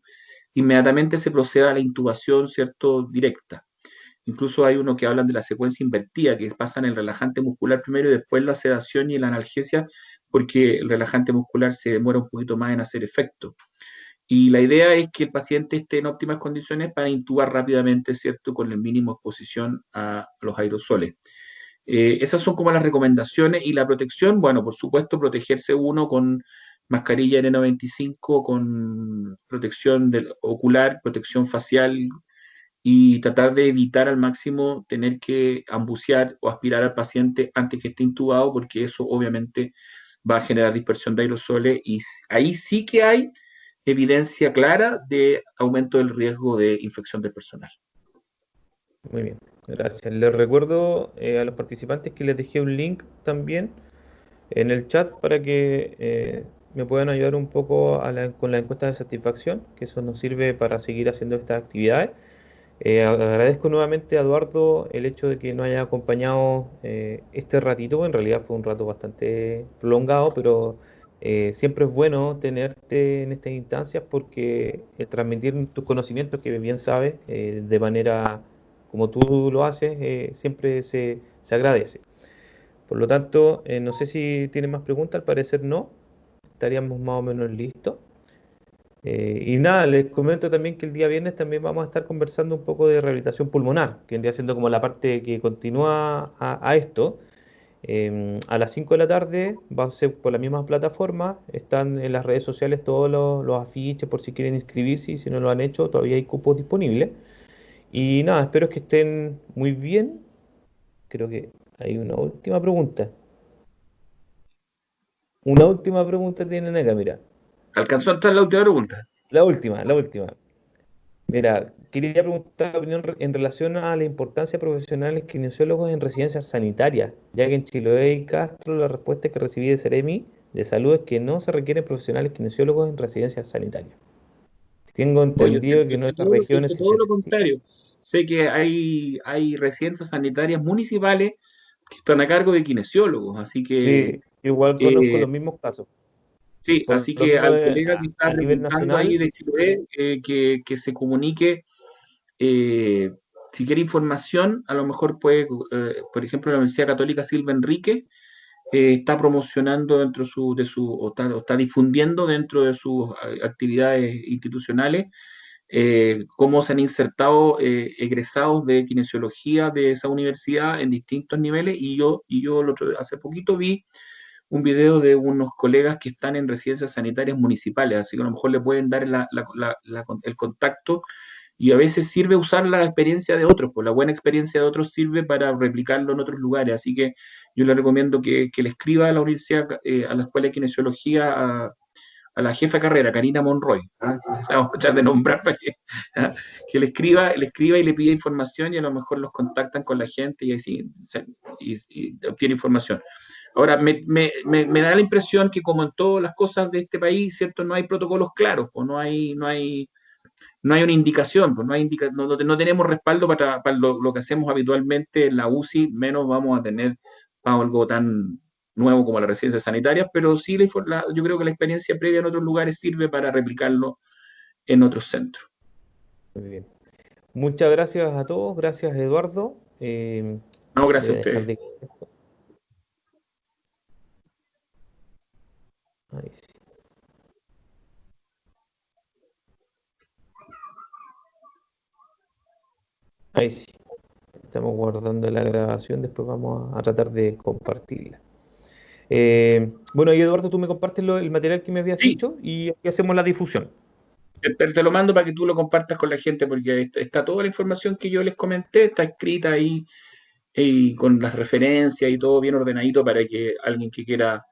inmediatamente se proceda a la intubación, ¿cierto?, directa. Incluso hay uno que hablan de la secuencia invertida, que pasan el relajante muscular primero y después la sedación y la analgesia, porque el relajante muscular se demora un poquito más en hacer efecto. Y la idea es que el paciente esté en óptimas condiciones para intubar rápidamente, ¿cierto?, con el mínimo exposición a los aerosoles. Esas son como las recomendaciones, y la protección, bueno, por supuesto, protegerse uno con mascarilla N95, con protección ocular, protección facial, y tratar de evitar al máximo tener que ambucear o aspirar al paciente antes que esté intubado, porque eso obviamente va a generar dispersión de aerosoles, y ahí sí que hay evidencia clara de aumento del riesgo de infección del personal. Muy bien, gracias. Les recuerdo a los participantes que les dejé un link también en el chat para que me puedan ayudar un poco con la encuesta de satisfacción, que eso nos sirve para seguir haciendo estas actividades. Agradezco nuevamente a Eduardo el hecho de que nos haya acompañado este ratito. En realidad fue un rato bastante prolongado, pero siempre es bueno tenerte en estas instancias porque transmitir tus conocimientos, que bien sabes, de manera como tú lo haces, siempre se agradece. Por lo tanto, no sé si tienes más preguntas, al parecer no. Estaríamos más o menos listos. Y nada, les comento también que el día viernes también vamos a estar conversando un poco de rehabilitación pulmonar, que vendría siendo como la parte que continúa a esto. A las 5 de la tarde va a ser por la misma plataforma. Están en las redes sociales todos los afiches por si quieren inscribirse y si no lo han hecho, todavía hay cupos disponibles. Y nada, espero que estén muy bien. Creo que hay una última pregunta. Una última pregunta tienen acá, mira. ¿Alcanzó a entrar la última pregunta? La última, la última. Mira, quería preguntar la opinión en relación a la importancia de profesionales kinesiólogos en residencias sanitarias, ya que en Chiloé y Castro la respuesta que recibí de Ceremi de Salud es que no se requieren profesionales kinesiólogos en residencias sanitarias. Tengo Oye, entendido que en otras yo regiones sé sí se todo lo necesita. contrario. Sé que hay residencias sanitarias municipales que están a cargo de kinesiólogos, así que Sí, igual conozco eh, los mismos casos. sí, Por así lo que menos al colega que está a nivel preguntando ahí nacional, de Chiloé, que se comunique, eh, si quiere información, a lo mejor puede, por ejemplo, la Universidad Católica Silva Enrique está promocionando o está difundiendo dentro de sus actividades institucionales cómo se han insertado egresados de kinesiología de esa universidad en distintos niveles y yo hace poquito vi un video de unos colegas que están en residencias sanitarias municipales, así que a lo mejor le pueden dar el contacto y a veces sirve usar la experiencia de otros, pues la buena experiencia de otros sirve para replicarlo en otros lugares, así que yo le recomiendo que le escriba a la universidad, a la Escuela de Kinesiología, a la jefa de carrera, Karina Monroy, ¿ah? La vamos a echar de nombrar para ¿ah? Que le escriba y le pida información y a lo mejor los contactan con la gente y así y obtiene información. Ahora, me da la impresión que como en todas las cosas de este país, ¿cierto? No hay protocolos claros, pues no hay una indicación, pues no tenemos respaldo para lo que hacemos habitualmente en la UCI, menos vamos a tener algo tan nuevo como las residencias sanitarias, pero sí yo creo que la experiencia previa en otros lugares sirve para replicarlo en otros centros. muy bien. Muchas gracias a todos, gracias Eduardo. No, Voy gracias a a dejar ustedes. de... Ahí sí. Ahí sí. Estamos guardando la grabación, después vamos a tratar de compartirla. Bueno, y Eduardo, tú me compartes el material que me habías Sí, dicho y aquí hacemos la difusión. te lo mando para que tú lo compartas con la gente, porque está toda la información que yo les comenté, está escrita ahí y con las referencias y todo bien ordenadito para que alguien que quiera